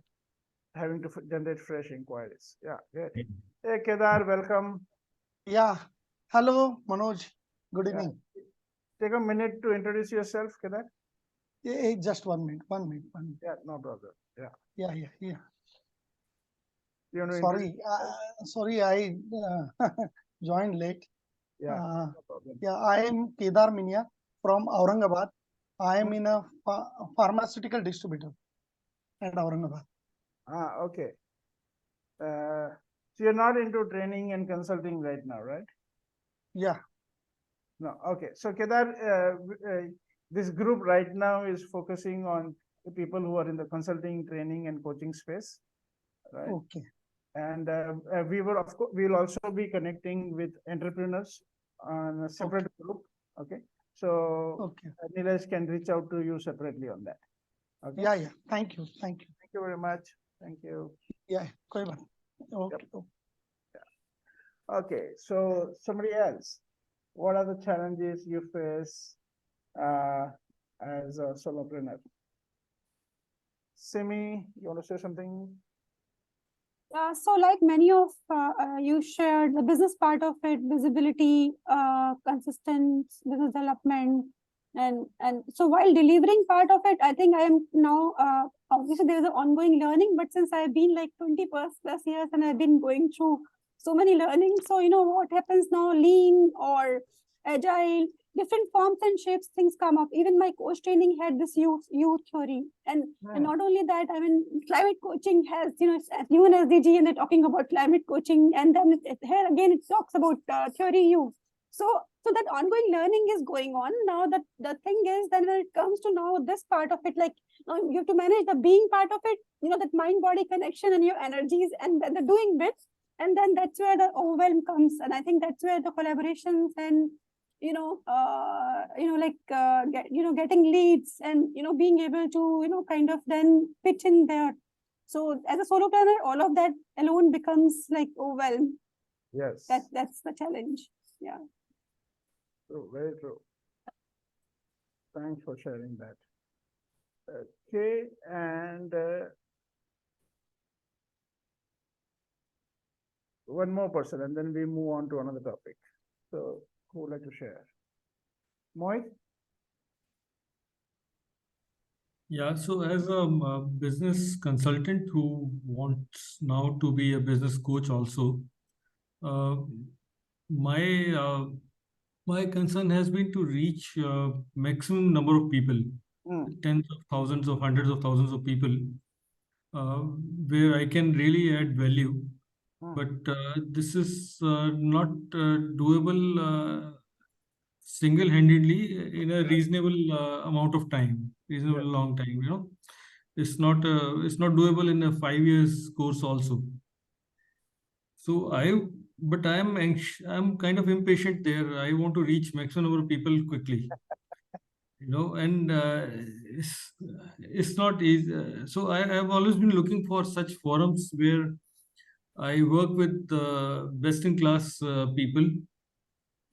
having to generate fresh inquiries. Yeah, good. Hey, Kedar, welcome. Yeah. Hello, Manoj. Good evening. Take a minute to introduce yourself, Kedar. Yeah, just 1 minute. 1 minute. 1 minute. Yeah, no problem. Yeah. Yeah. Sorry, sorry, I joined late. Yeah, no problem. Yeah, I am Kedar Minya from Aurangabad. I am in a pharmaceutical distributor at Aurangabad. Okay. So you're not into training and consulting right now, right? Yeah. No. Okay. So Kedar, this group right now is focusing on the people who are in the consulting, training, and coaching space, right? Okay. And we'll also be connecting with entrepreneurs on a separate group. Okay. So Nilesh can reach out to you separately on that. Okay. Yeah. Thank you. Thank you very much. Thank you. Yeah. Okay. Yep. Yeah. Okay. So somebody else, what are the challenges you face as a solopreneur? Simi, you want to say something? So like many of you shared the business part of it, visibility, consistent business development, and so while delivering part of it, I think I am now obviously there is an ongoing learning, but since I've been like 20 plus years and I've been going through so many learning, so you know what happens now, lean or agile, different forms and shapes, things come up. Even my coach training had this youth theory, and not only that, I mean, climate coaching has, you know, UN SDG, and they're talking about climate coaching, and then here again it talks about theory U. So So that ongoing learning is going on. Now that the thing is, then when it comes to now this part of it, like now you have to manage the being part of it, that mind-body connection and your energies and the doing bit. And then that's where the overwhelm comes. And I think that's where the collaborations and, getting leads and, being able to, kind of then pitch in there. So as a solopreneur, all of that alone becomes like overwhelm. Yes. That's the challenge. Yeah. True, very true. Thanks for sharing that. Okay, and one more person, and then we move on to another topic. So, who would like to share? Mohit? Yeah, so as a business consultant who wants now to be a business coach also, my my concern has been to reach maximum number of people, tens of thousands of hundreds of thousands of people, where I can really add value. But this is not doable single-handedly in a reasonable amount of time, reasonable long time. It's not doable in a 5 years course also. So but I'm kind of impatient there. I want to reach maximum number of people quickly. And it's not easy. So I've always been looking for such forums where I work with best-in-class people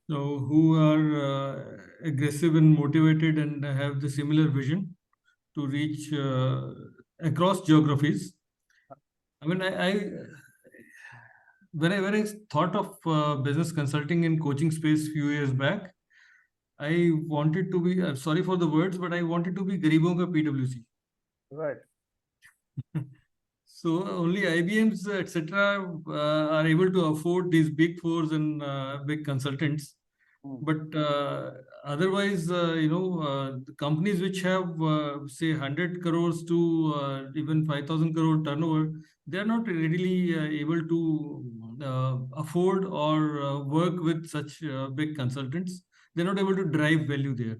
who are aggressive and motivated and have the similar vision to reach across geographies. I mean, when I thought of business consulting in coaching space few years back, I wanted to be, sorry for the words, but I wanted to be Garibon ka PWC. Right. So only IBMs, etc., are able to afford these big fours and big consultants. But otherwise, the companies which have, say, 100 crores to even 5,000 crore turnover, they are not readily able to afford or work with such big consultants. They're not able to drive value there.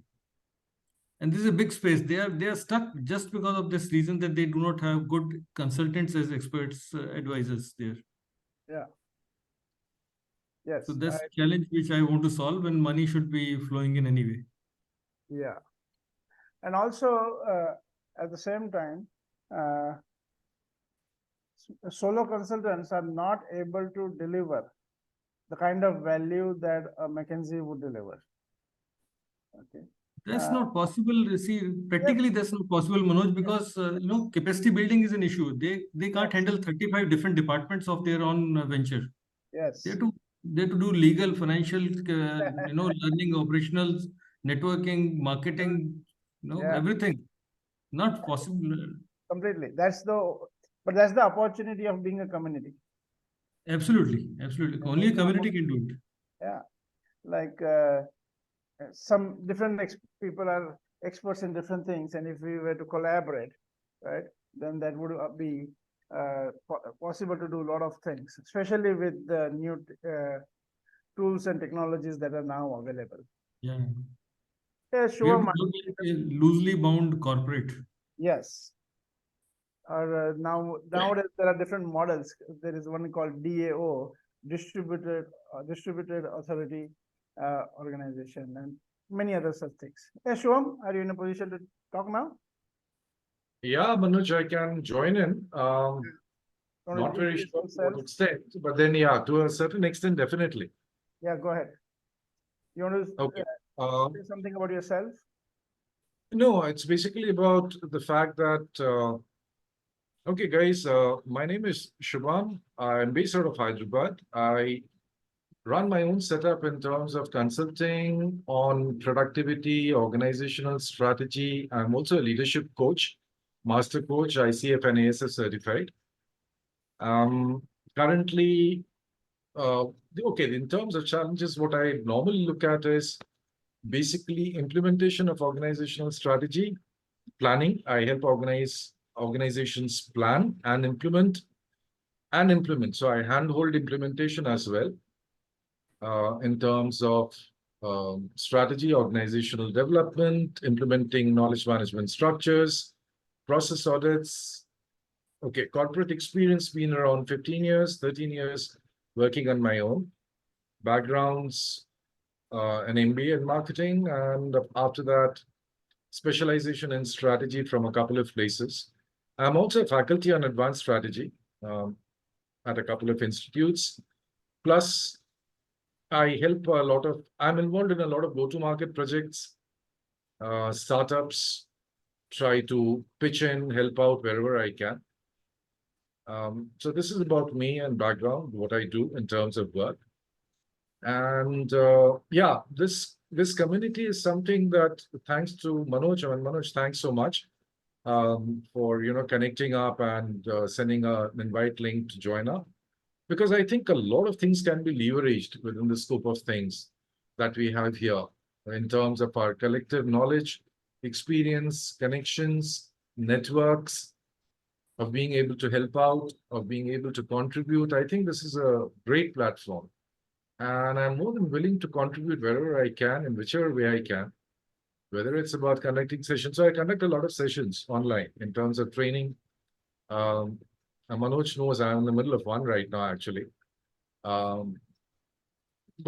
And this is a big space. They are stuck just because of this reason that they do not have good consultants as experts, advisors there. Yeah. Yes. So that's the challenge which I want to solve, and money should be flowing in anyway. Yeah. And also, at the same time, solo consultants are not able to deliver the kind of value that a McKinsey would deliver. Okay. That's not possible. See, practically that's not possible, Manoj, because capacity building is an issue. They can't handle 35 different departments of their own venture. Yes. They have to do legal, financial, learning, operationals, networking, marketing, everything. Not possible. Completely. That's the opportunity of being a community. Absolutely. Only a community can do it. Yeah. Like some different people are experts in different things, and if we were to collaborate, right, then that would be possible to do a lot of things, especially with the new tools and technologies that are now available. Yeah. Yeah, sure. Loosely bound corporate. Yes. Or nowadays there are different models. There is one called DAO, distributed authority organization, and many other such things. Yeah, Shivam, are you in a position to talk now? Yeah, Manoj, I can join in. Not very sure to what extent, but then yeah, to a certain extent, definitely. Yeah, go ahead. You want to say something about yourself? No, it's basically about the fact that okay, guys, my name is Shubham. I'm based out of Hyderabad. I run my own setup in terms of consulting on productivity, organizational strategy. I'm also a leadership coach, master coach, ICF and ASF certified. Currently, okay, in terms of challenges, what I normally look at is basically implementation of organizational strategy, planning. I help organizations plan and implement. So I handhold implementation as well in terms of strategy, organizational development, implementing knowledge management structures, process audits. Okay, corporate experience been around 15 years, 13 years working on my own. Backgrounds, an MBA in marketing, and after that, specialization in strategy from a couple of places. I'm also a faculty on advanced strategy at a couple of institutes. Plus, I'm involved in a lot of go-to-market projects, startups, try to pitch in, help out wherever I can. So this is about me and background, what I do in terms of work. And yeah, this community is something that, thanks to Manoj, and Manoj, thanks so much for connecting up and sending an invite link to join up. Because I think a lot of things can be leveraged within the scope of things that we have here in terms of our collective knowledge, experience, connections, networks, of being able to help out, of being able to contribute. I think this is a great platform. And I'm more than willing to contribute wherever I can, in whichever way I can, whether it's about conducting sessions. So I conduct a lot of sessions online in terms of training. Manoj knows I'm in the middle of one right now, actually. But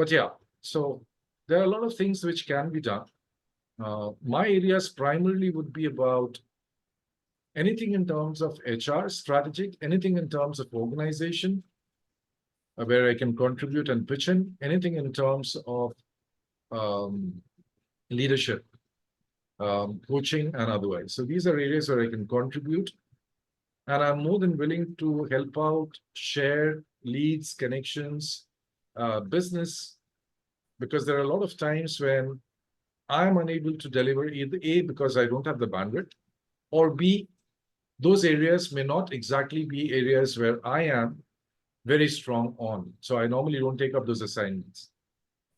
yeah, so there are a lot of things which can be done. My areas primarily would be about anything in terms of HR, strategic, anything in terms of organization, where I can contribute and pitch in, anything in terms of leadership, coaching, and otherwise. So these are areas where I can contribute. And I'm more than willing to help out, share leads, connections, business, because there are a lot of times when I'm unable to deliver either A, because I don't have the bandwidth, or B, those areas may not exactly be areas where I am very strong on. So I normally don't take up those assignments.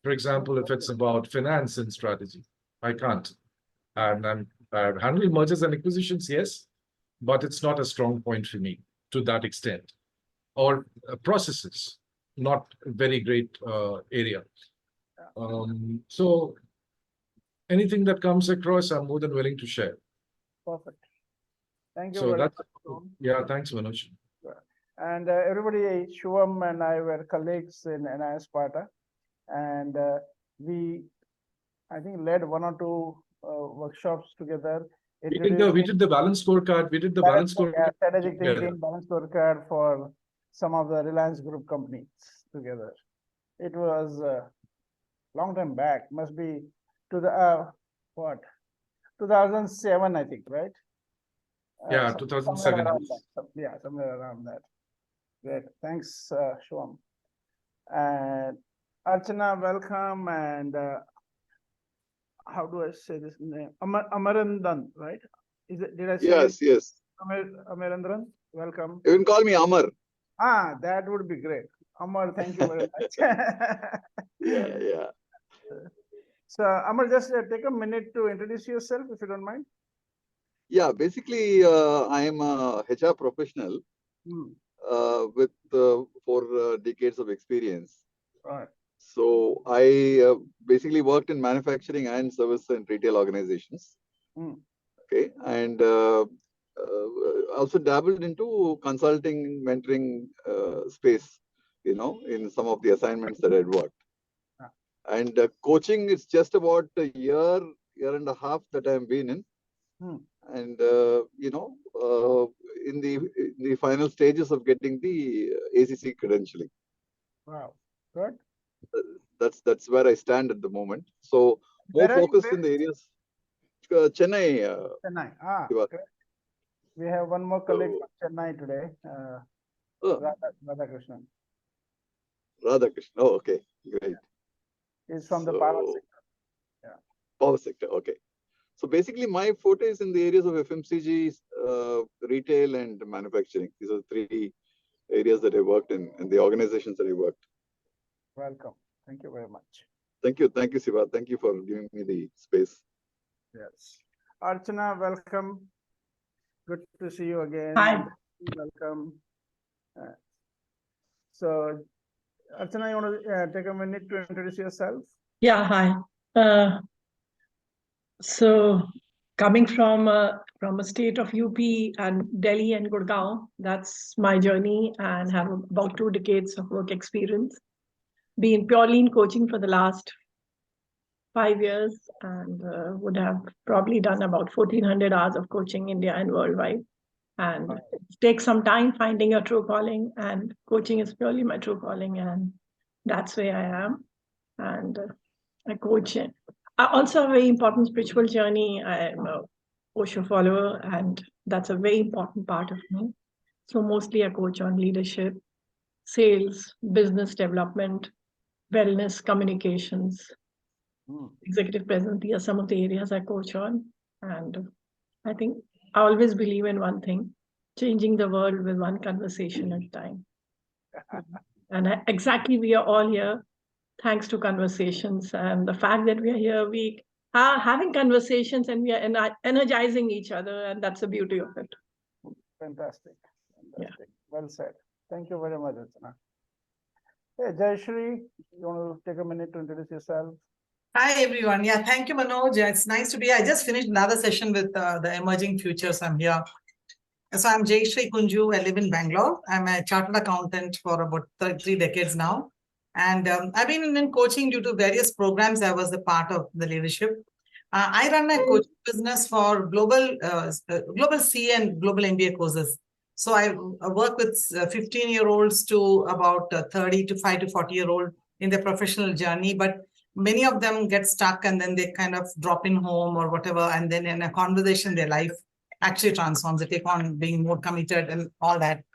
For example, if it's about finance and strategy, I can't. And I've handled mergers and acquisitions, yes, but it's not a strong point for me to that extent. Or processes, not a very great area. So anything that comes across, I'm more than willing to share. Perfect. Thank you So very that's, much. yeah, thanks, Manoj. And everybody, Shivam and I were colleagues in NIS Sparta. And I think, led one or two workshops together. We did the balance scorecard. We did the balance scorecard. Strategic thinking, balance scorecard for some of the Reliance Group companies together. It was a long time back. Must be to the 2007, I think, right? Yeah, 2007. Somewhere around that. Great. Thanks, Shivam. And Archana, welcome. And how do I say this name? Amarandan, right? Did I say yes, it? Yes. Amarandan, welcome. You can call me Amar. That would be great. Amar, thank you very much. Yeah. So, Amar, just take a minute to introduce yourself, if you don't mind. Yeah, basically, I am a HR professional with 4 decades of experience. Right. So I basically worked in manufacturing and service and retail organizations. Okay, and also dabbled into consulting, mentoring space, in some of the assignments that I'd worked. And coaching, it's just about a year and a half that I've been in. And in the final stages of getting the ACC credentialing. Wow, good. That's where I stand at the moment. So more focused in the areas. Chennai. Chennai. Okay. We have one more colleague from Chennai today. Radhakrishnan. Radhakrishnan. Oh, okay, great. He's from the power sector. Yeah. Power sector. Okay. So basically, my forte is in the areas of FMCG, retail, and manufacturing. These are 3 areas that I worked in, and the organizations that I worked. Welcome. Thank you very much. Thank you, Siva. Thank you for giving me the space. Yes. Archana, welcome. Good to see you again. Hi. Welcome. So, Archana, you want to take a minute to introduce yourself? Yeah, hi. So coming from a state of UP and Delhi and Gurgaon, that's my journey, and have about 2 decades of work experience. Been purely in coaching for the last 5 years, and would have probably done about 1,400 hours of coaching India and worldwide. And it takes some time finding your true calling, and coaching is purely my true calling, and that's where I am. And I coach. I also have a very important spiritual journey. I am a Osho follower, and that's a very important part of me. So mostly I coach on leadership, sales, business development, wellness, communications, executive presence. These are some of the areas I coach on. And I think I always believe in one thing, changing the world with one conversation at a time. And exactly, we are all here thanks to conversations, and the fact that we are here, we are having conversations, and we are energizing each other, and that's the beauty of it. Fantastic. Yeah. Well said. Thank you very much, Archana. Hey, Jayashree, you want to take a minute to introduce yourself? Hi, everyone. Yeah, thank you, Manoj. It's nice to be here. I just finished another session with the Emerging Futures. I'm here. So I'm Jayashree Kunju. I live in Bangalore. I'm a chartered accountant for about 3 decades now. And I've been in coaching due to various programs. I was a part of the leadership. I run a coaching business for global C and global MBA courses. So I work with 15-year-olds to about 35 to 40-year-old in their professional journey. But many of them get stuck and then they kind of drop in home or whatever. And then in a conversation, their life actually transforms. They take on being more committed and all that.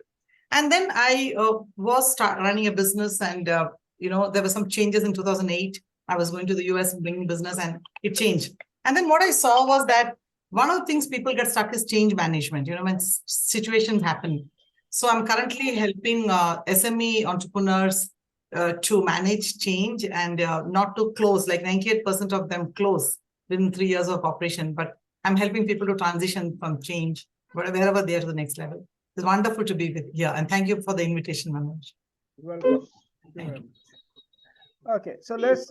And then I was running a business, and there were some changes in 2008. I was going to the US and bringing business, and it changed. And then what I saw was that one of the things people get stuck is change management, when situations happen. So I'm currently helping SME entrepreneurs to manage change and not to close, like 98% of them close within 3 years of operation. But I'm helping people to transition from change, wherever they are, to the next level. It's wonderful to be with here. And thank you for the invitation, Manoj. Welcome. Thank you very much. Okay, so let's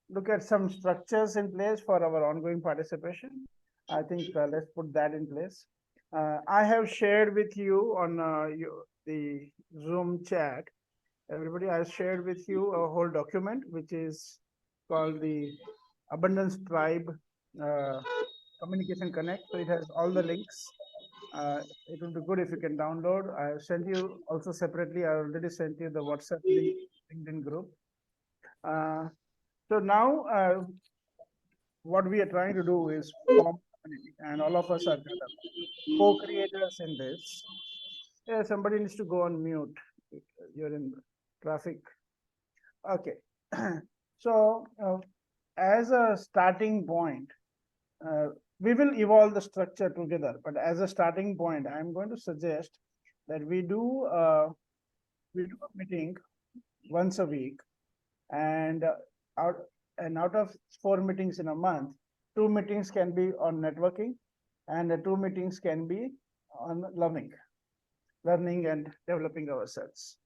look at some structures in place for our ongoing participation. I think let's put that in place. I have shared with you on the Zoom chat. Everybody, I shared with you a whole document, which is called the Abundance Tribe Communication Connect. So it has all the links. It will be good if you can download. I have sent you also separately. I already sent you the WhatsApp link, LinkedIn group. So now what we are trying to do is form community, and all of us are kind of co-creators in this. Yeah, somebody needs to go on mute. You're in traffic. Okay. So as a starting point, we will evolve the structure together, but as a starting point, I'm going to suggest that we do a meeting once a week, and out of 4 meetings in a month, 2 meetings can be on networking, and 2 meetings can be on learning and developing ourselves.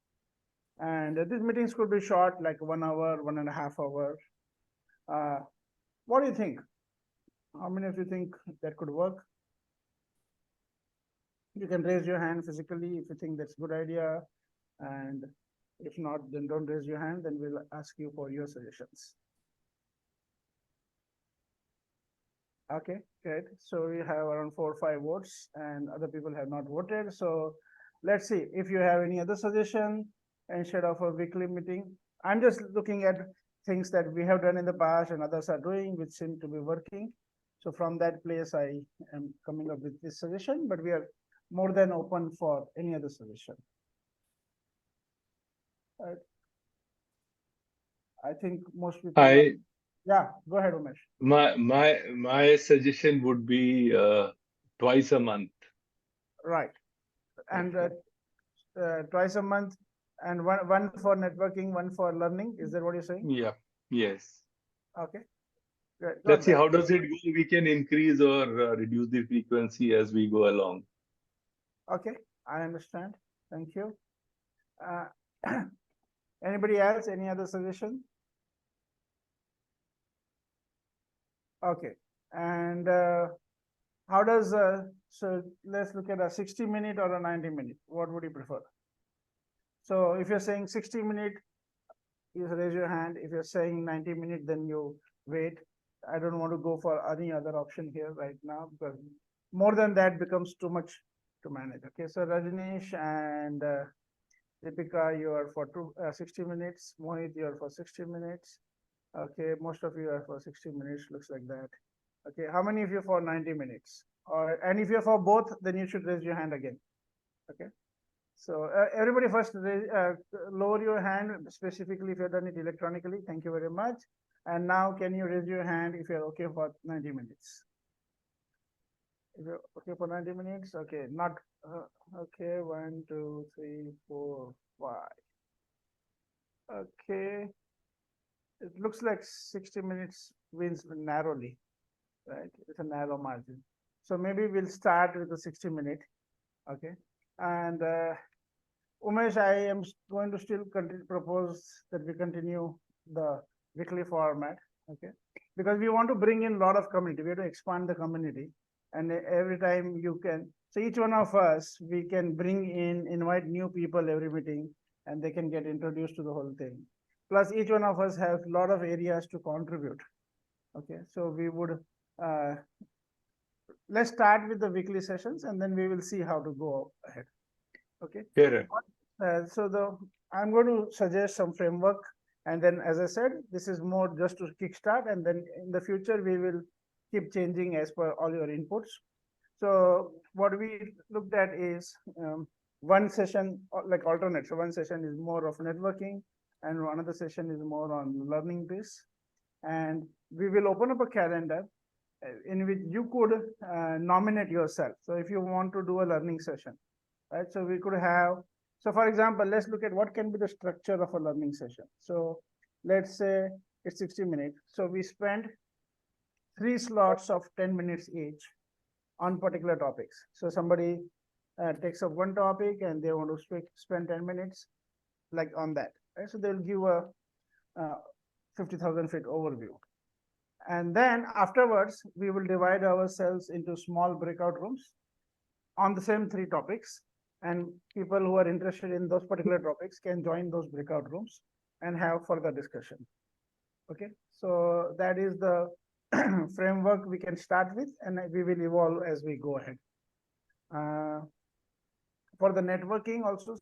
And these meetings could be short, like 1 hour, 1.5 hours. What do you think? How many of you think that could work? You can raise your hand physically if you think that's a good idea. And if not, then don't raise your hand, then we'll ask you for your suggestions. Okay, great. So we have around 4 or 5 votes, and other people have not voted. So let's see if you have any other suggestion instead of a weekly meeting. I'm just looking at things that we have done in the past and others are doing, which seem to be working. So from that place, I am coming up with this suggestion, but we are more than open for any other suggestion. I think most people. Yeah, go ahead, Umesh. My suggestion would be twice a month. Right, and twice a month, and one for networking, one for learning. Is that what you're saying? Yeah. Yes. Okay. Good. Let's see how does it go. We can increase or reduce the frequency as we go along. Okay, I understand. Thank you. Anybody else? Any other suggestion? Okay. And how does, so let's look at a 60-minute or a 90-minute. What would you prefer? So if you're saying 60-minute, you raise your hand. If you're saying 90-minute, then you wait. I don't want to go for any other option here right now because more than that becomes too much to manage. Okay, so Rajneesh and Deepika, you are for 60 minutes. Mohit, you are for 60 minutes. Okay, most of you are for 60 minutes, looks like that. Okay, how many of you for 90 minutes? And if you're for both, then you should raise your hand again. Okay, so everybody first lower your hand, specifically if you've done it electronically. Thank you very much. And now can you raise your hand if you're okay for 90 minutes? If you're okay for 90 minutes, okay, not, okay, 1, 2, 3, 4, 5. Okay, it looks like 60 minutes wins narrowly, right? It's a narrow margin. So maybe we'll start with the 60-minute, okay? And Umesh, I am going to still propose that we continue the weekly format, okay? Because we want to bring in a lot of community. We have to expand the community. And every time you can, so each one of us, we can bring in, invite new people every meeting, and they can get introduced to the whole thing. Plus, each one of us has a lot of areas to contribute. Okay, so we would, let's start with the weekly sessions, and then we will see how to go ahead. Okay. Sure. So I'm going to suggest some framework, and then, as I said, this is more just to kickstart, and then in the future we will keep changing as per all your inputs. So what we looked at is one session like alternate. So one session is more of networking, and another session is more on learning this. And we will open up a calendar in which you could nominate yourself. So if you want to do a learning session, right? So we could have, so for example, let's look at what can be the structure of a learning session. So let's say it's 60 minutes. So we spend 3 slots of 10 minutes each on particular topics. So somebody takes up one topic and they want to spend 10 minutes like on that, right? So they'll give a 50,000 feet overview. And then afterwards, we will divide ourselves into small breakout rooms on the same 3 topics. And people who are interested in those particular topics can join those breakout rooms and have further discussion. Okay, so that is the framework we can start with, and we will evolve as we go ahead. For the networking also,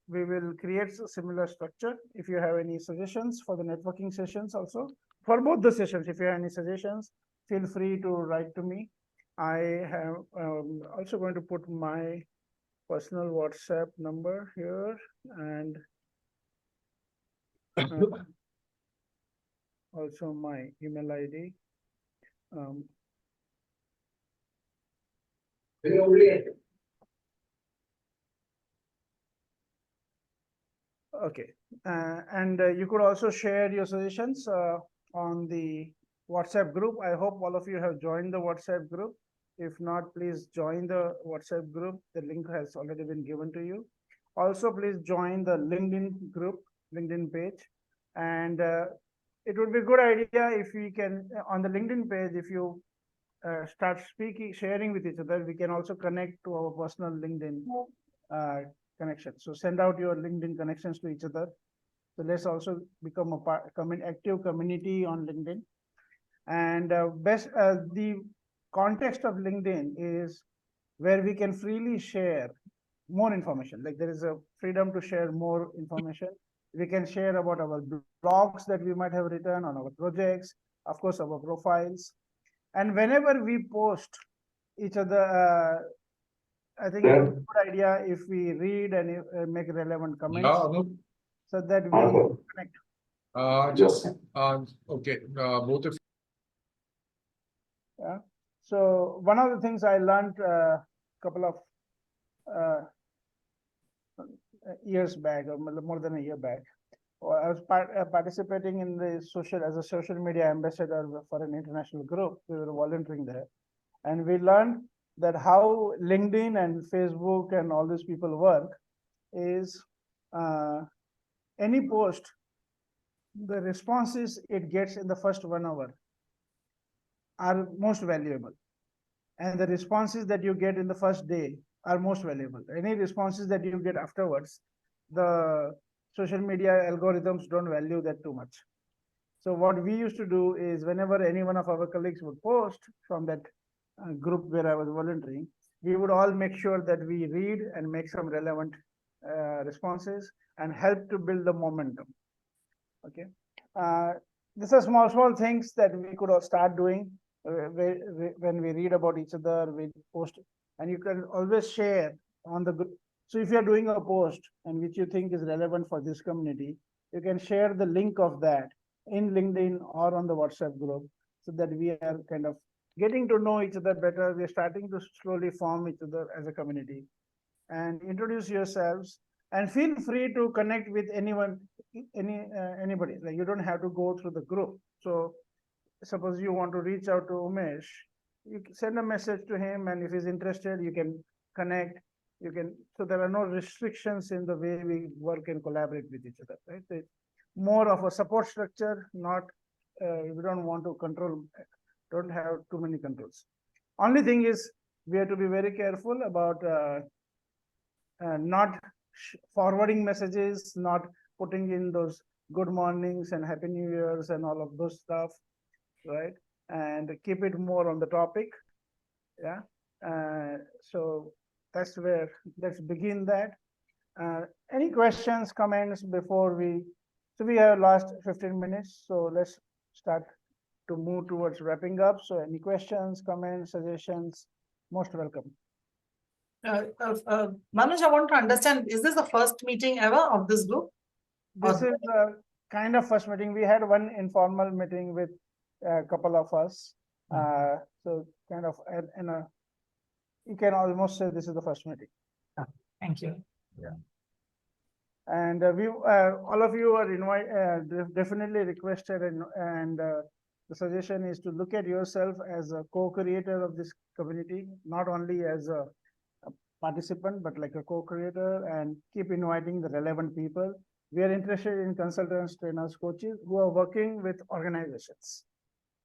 we will create a similar structure. If you have any suggestions for the networking sessions also, for both the sessions, if you have any suggestions, feel free to write to me. I have also going to put my personal WhatsApp number here, and also my email ID. Okay, and you could also share your suggestions on the WhatsApp group. I hope all of you have joined the WhatsApp group. If not, please join the WhatsApp group. The link has already been given to you. Also, please join the LinkedIn group, LinkedIn page. And it would be a good idea if we can, on the LinkedIn page, if you start speaking, sharing with each other, we can also connect to our personal LinkedIn connection. So send out your LinkedIn connections to each other. So let's also become a active community on LinkedIn. And the context of LinkedIn is where we can freely share more information. Like there is a freedom to share more information. We can share about our blogs that we might have written on our projects, of course, our profiles. And whenever we post each other, I think it's a good idea if we read and make relevant comments so that we connect. Okay, both of Yeah. So one of the things I learned a couple of years back, or more than a year back, I was participating in the as a social media ambassador for an international group. We were volunteering there, and we learned that how LinkedIn and Facebook and all these people work is any post, the responses it gets in the first 1 hour are most valuable. And the responses that you get in the first day are most valuable. Any responses that you get afterwards, the social media algorithms don't value that too much. So what we used to do is whenever any one of our colleagues would post from that group where I was volunteering, we would all make sure that we read and make some relevant responses and help to build the momentum. Okay. These are small things that we could all start doing when we read about each other, we post, and you can always share on the group. So if you're doing a post and which you think is relevant for this community, you can share the link of that in LinkedIn or on the WhatsApp group so that we are kind of getting to know each other better. We're starting to slowly form each other as a community. And introduce yourselves and feel free to connect with anyone, anybody. Like you don't have to go through the group. So suppose you want to reach out to Umesh, you send a message to him, and if he's interested, you can connect. You can. So there are no restrictions in the way we work and collaborate with each other. Right? It's more of a support structure. Not we don't want to control. Don't have too many controls. Only thing is we have to be very careful about not forwarding messages, not putting in those good mornings and happy new years and all of those stuff, right? And keep it more on the topic. Yeah. So that's where, let's begin that. Any questions, comments before we, so we have last 15 minutes, so let's start to move towards wrapping up. So any questions, comments, suggestions, most welcome. Manoj, I want to understand, is this the first meeting ever of this group? This is a kind of first meeting. We had one informal meeting with a couple of us. So kind of, you can almost say this is the first meeting. Thank you. Yeah. And we, all of you are definitely requested, and the suggestion is to look at yourself as a co-creator of this community, not only as a participant, but like a co-creator, and keep inviting the relevant people. We are interested in consultants, trainers, coaches who are working with organizations,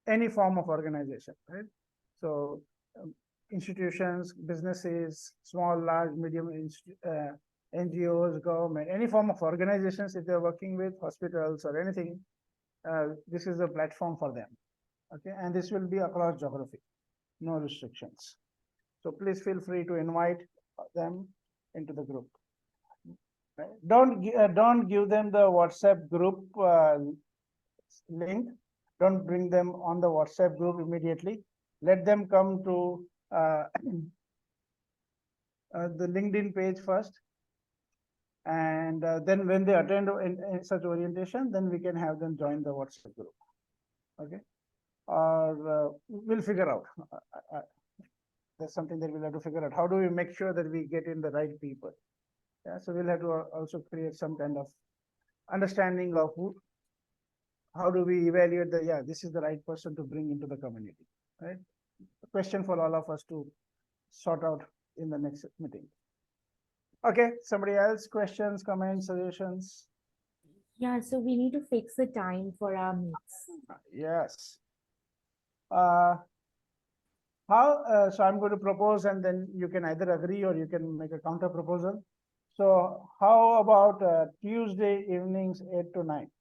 any form of organization, right? So institutions, businesses, small, large, medium NGOs, government, any form of organizations, if they're working with hospitals or anything, this is a platform for them. Okay, and this will be across geography, no restrictions. So please feel free to invite them into the group. Right? Don't give them the WhatsApp group link. Don't bring them on the WhatsApp group immediately. Let them come to the LinkedIn page first. And then when they attend in such orientation, then we can have them join the WhatsApp group. Okay. Or we'll figure out. That's something that we'll have to figure out. How do we make sure that we get in the right people? Yeah, so we'll have to also create some kind of understanding of who, how do we evaluate the, yeah, this is the right person to bring into the community, right? A question for all of us to sort out in the next meeting. Okay, somebody else, questions, comments, suggestions? Yeah, so we need to fix the time for our meets. Yes. So I'm going to propose, and then you can either agree or you can make a counter proposal. So how about Tuesday evenings 8 to 9?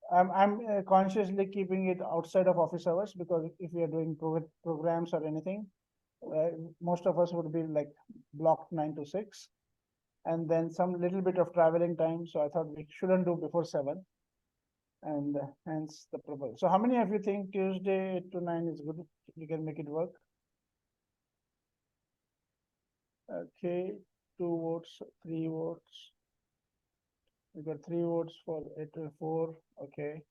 I'm consciously keeping it outside of office hours, because if we are doing programs or anything, most of us would be like blocked 9 to 6, and then some little bit of traveling time. So I thought we shouldn't do before 7. And hence the proposal. So how many of you think Tuesday 8 to 9 is good? We can make it work. Okay, 2 votes, 3 votes. We got 3 votes for 8 to 4. Okay,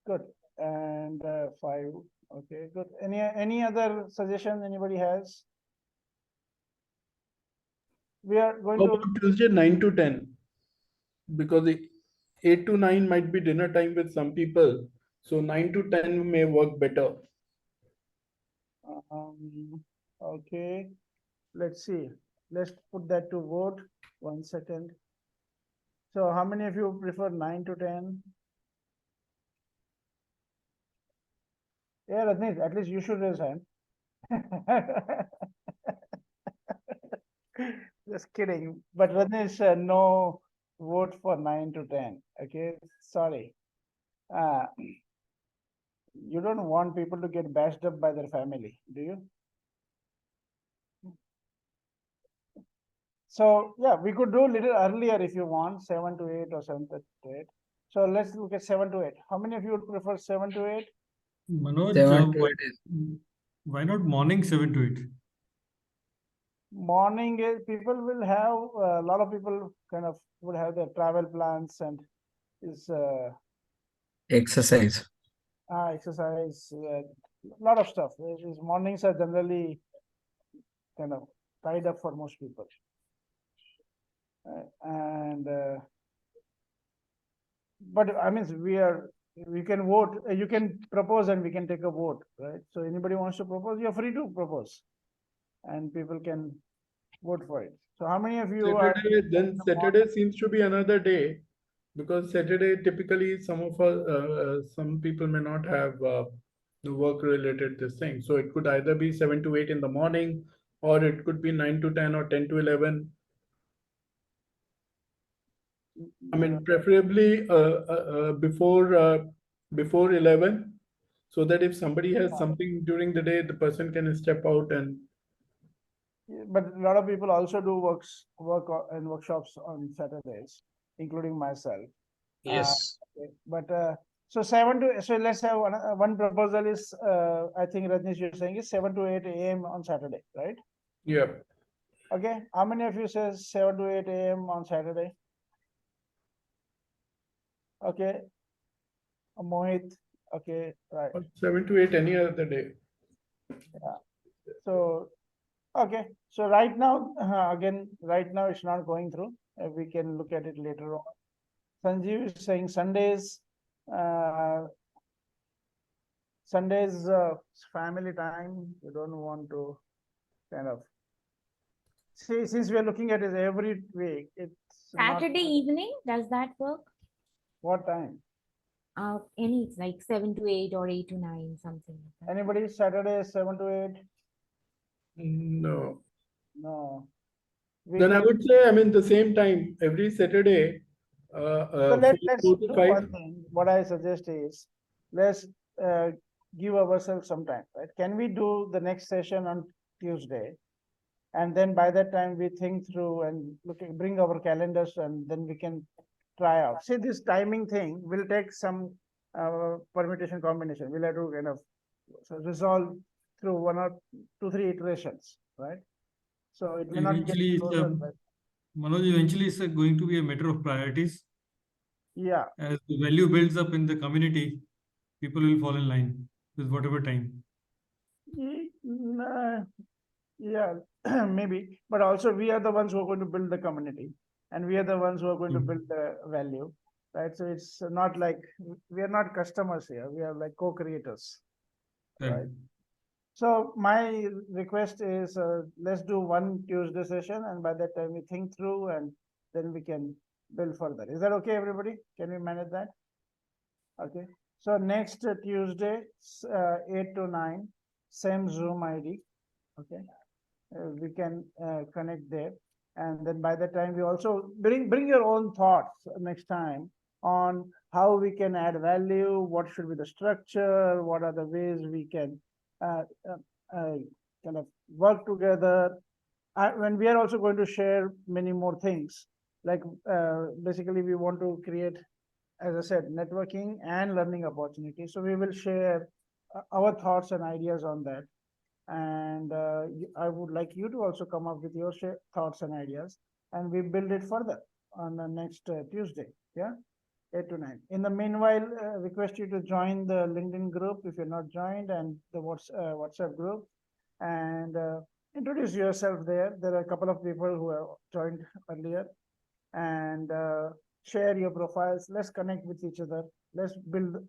good. And 5. Okay, good. Any other suggestions anybody has? We are going to Tuesday 9 to 10, because 8 to 9 might be dinner time with some people. So 9 to 10 may work better. Okay, let's see. Let's put that to vote. 1 second. So how many of you prefer 9 to 10? Yeah, Rajneesh, at least you should raise hand. Just kidding. But Rajneesh, no vote for 9 to 10. Okay, sorry. You don't want people to get bashed up by their family, do you? So yeah, we could do a little earlier if you want, 7 to 8 or 7 to 8. So let's look at 7 to 8. How many of you would prefer 7 to 8? Manoj, 7 to 8 why not morning 7 to 8? Morning is people will have a lot of people kind of would have their travel plans and is exercise. exercise, a lot of stuff. These mornings are generally kind of tied up for most people. But I mean, we can vote, you can propose and we can take a vote, right? So anybody wants to propose, you're free to propose and people can vote for it. So how many of you Saturday, then Saturday seems to be another day, because Saturday typically some people may not have the work related this thing. So it could either be 7 to 8 in the morning, or it could be 9 to 10 or 10 to 11. I mean, preferably before 11, so that if somebody has something during the day, the person can step out and. But a lot of people also do and workshops on Saturdays, including myself. Yes. Okay. But so 7 to, so let's have one proposal is, I think Rajneesh, you're saying is 7 to 8 a.m. on Saturday, right? Yeah. Okay. How many of you says 7 to 8 a.m. on Saturday? Okay. Mohit. Okay. Right. 7 to 8 any other day. Yeah. So, okay. So right now, again, right now it's not going through. We can look at it later on. Sanjeev is saying Sundays, family time. You don't want to kind of see, since we are looking at it every week, it's Saturday evening, does that work? What time? Any, like 7 to 8 or 8 to 9, something like that. Anybody Saturday 7 to 8? No. No. Then I would say, I mean, the same time every Saturday. So let's 4 do to 5. one thing. What I suggest is let's give ourselves some time, right? Can we do the next session on Tuesday? And then by that time we think through and bring our calendars, and then we can try out. See, this timing thing will take some permutation combination. We'll have to kind of resolve through 1 or 2, 3 iterations, right? So it may not get closer. Manoj, eventually it's going to be a matter of priorities. Yeah. As the value builds up in the community, people will fall in line with whatever time. Yeah, maybe. But also we are the ones who are going to build the community, and we are the ones who are going to build the value, right? So it's not like we are not customers here. We are like co-creators, right? So my request is let's do one Tuesday session, and by that time we think through, and then we can build further. Is that okay, everybody? Can we manage that? Okay. So next Tuesday, 8 to 9, same Zoom ID. Okay. We can connect there, and then by the time we also bring your own thoughts next time on how we can add value, what should be the structure, what are the ways we can kind of work together. When we are also going to share many more things, like basically we want to create, as I said, networking and learning opportunities. So we will share our thoughts and ideas on that. And I would like you to also come up with your thoughts and ideas, and we build it further on the next Tuesday. Yeah, 8 to 9. In the meanwhile, request you to join the LinkedIn group if you're not joined, and the WhatsApp group, and introduce yourself there. There are a couple of people who have joined earlier, and share your profiles. Let's connect with each other. Let's build.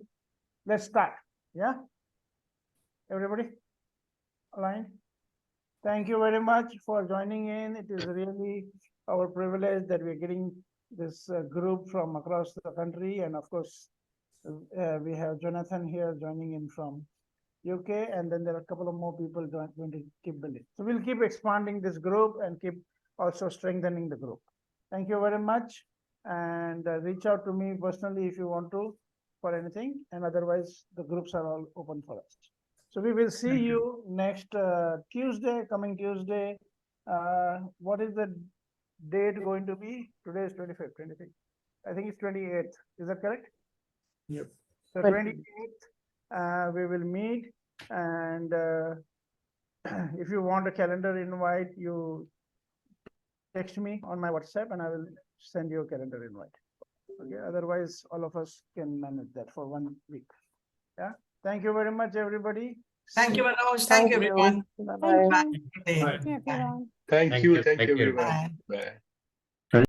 Let's start. Yeah, everybody aligned? Thank you very much for joining in. It is really our privilege that we're getting this group from across the country. And of course, we have Jonathan here joining in from UK, and then there are a couple of more people going to keep building. So we'll keep expanding this group and keep also strengthening the group. Thank you very much. And reach out to me personally if you want to for anything. And otherwise, the groups are all open for us. So we will see you next Tuesday, coming Tuesday. What is the date going to be? Today is 25th, 26th. I think it's 28th. Is that correct? Yep. So 28th, we will meet. And if you want a calendar invite, you text me on my WhatsApp and I will send you a calendar invite. Okay. Otherwise, all of us can manage that for 1 week. Yeah. Thank you very much, everybody. Thank you, Manoj. Thank you, everyone. Bye-bye. Thank you, everyone. Thank you, Thank you, everyone. everyone. Bye.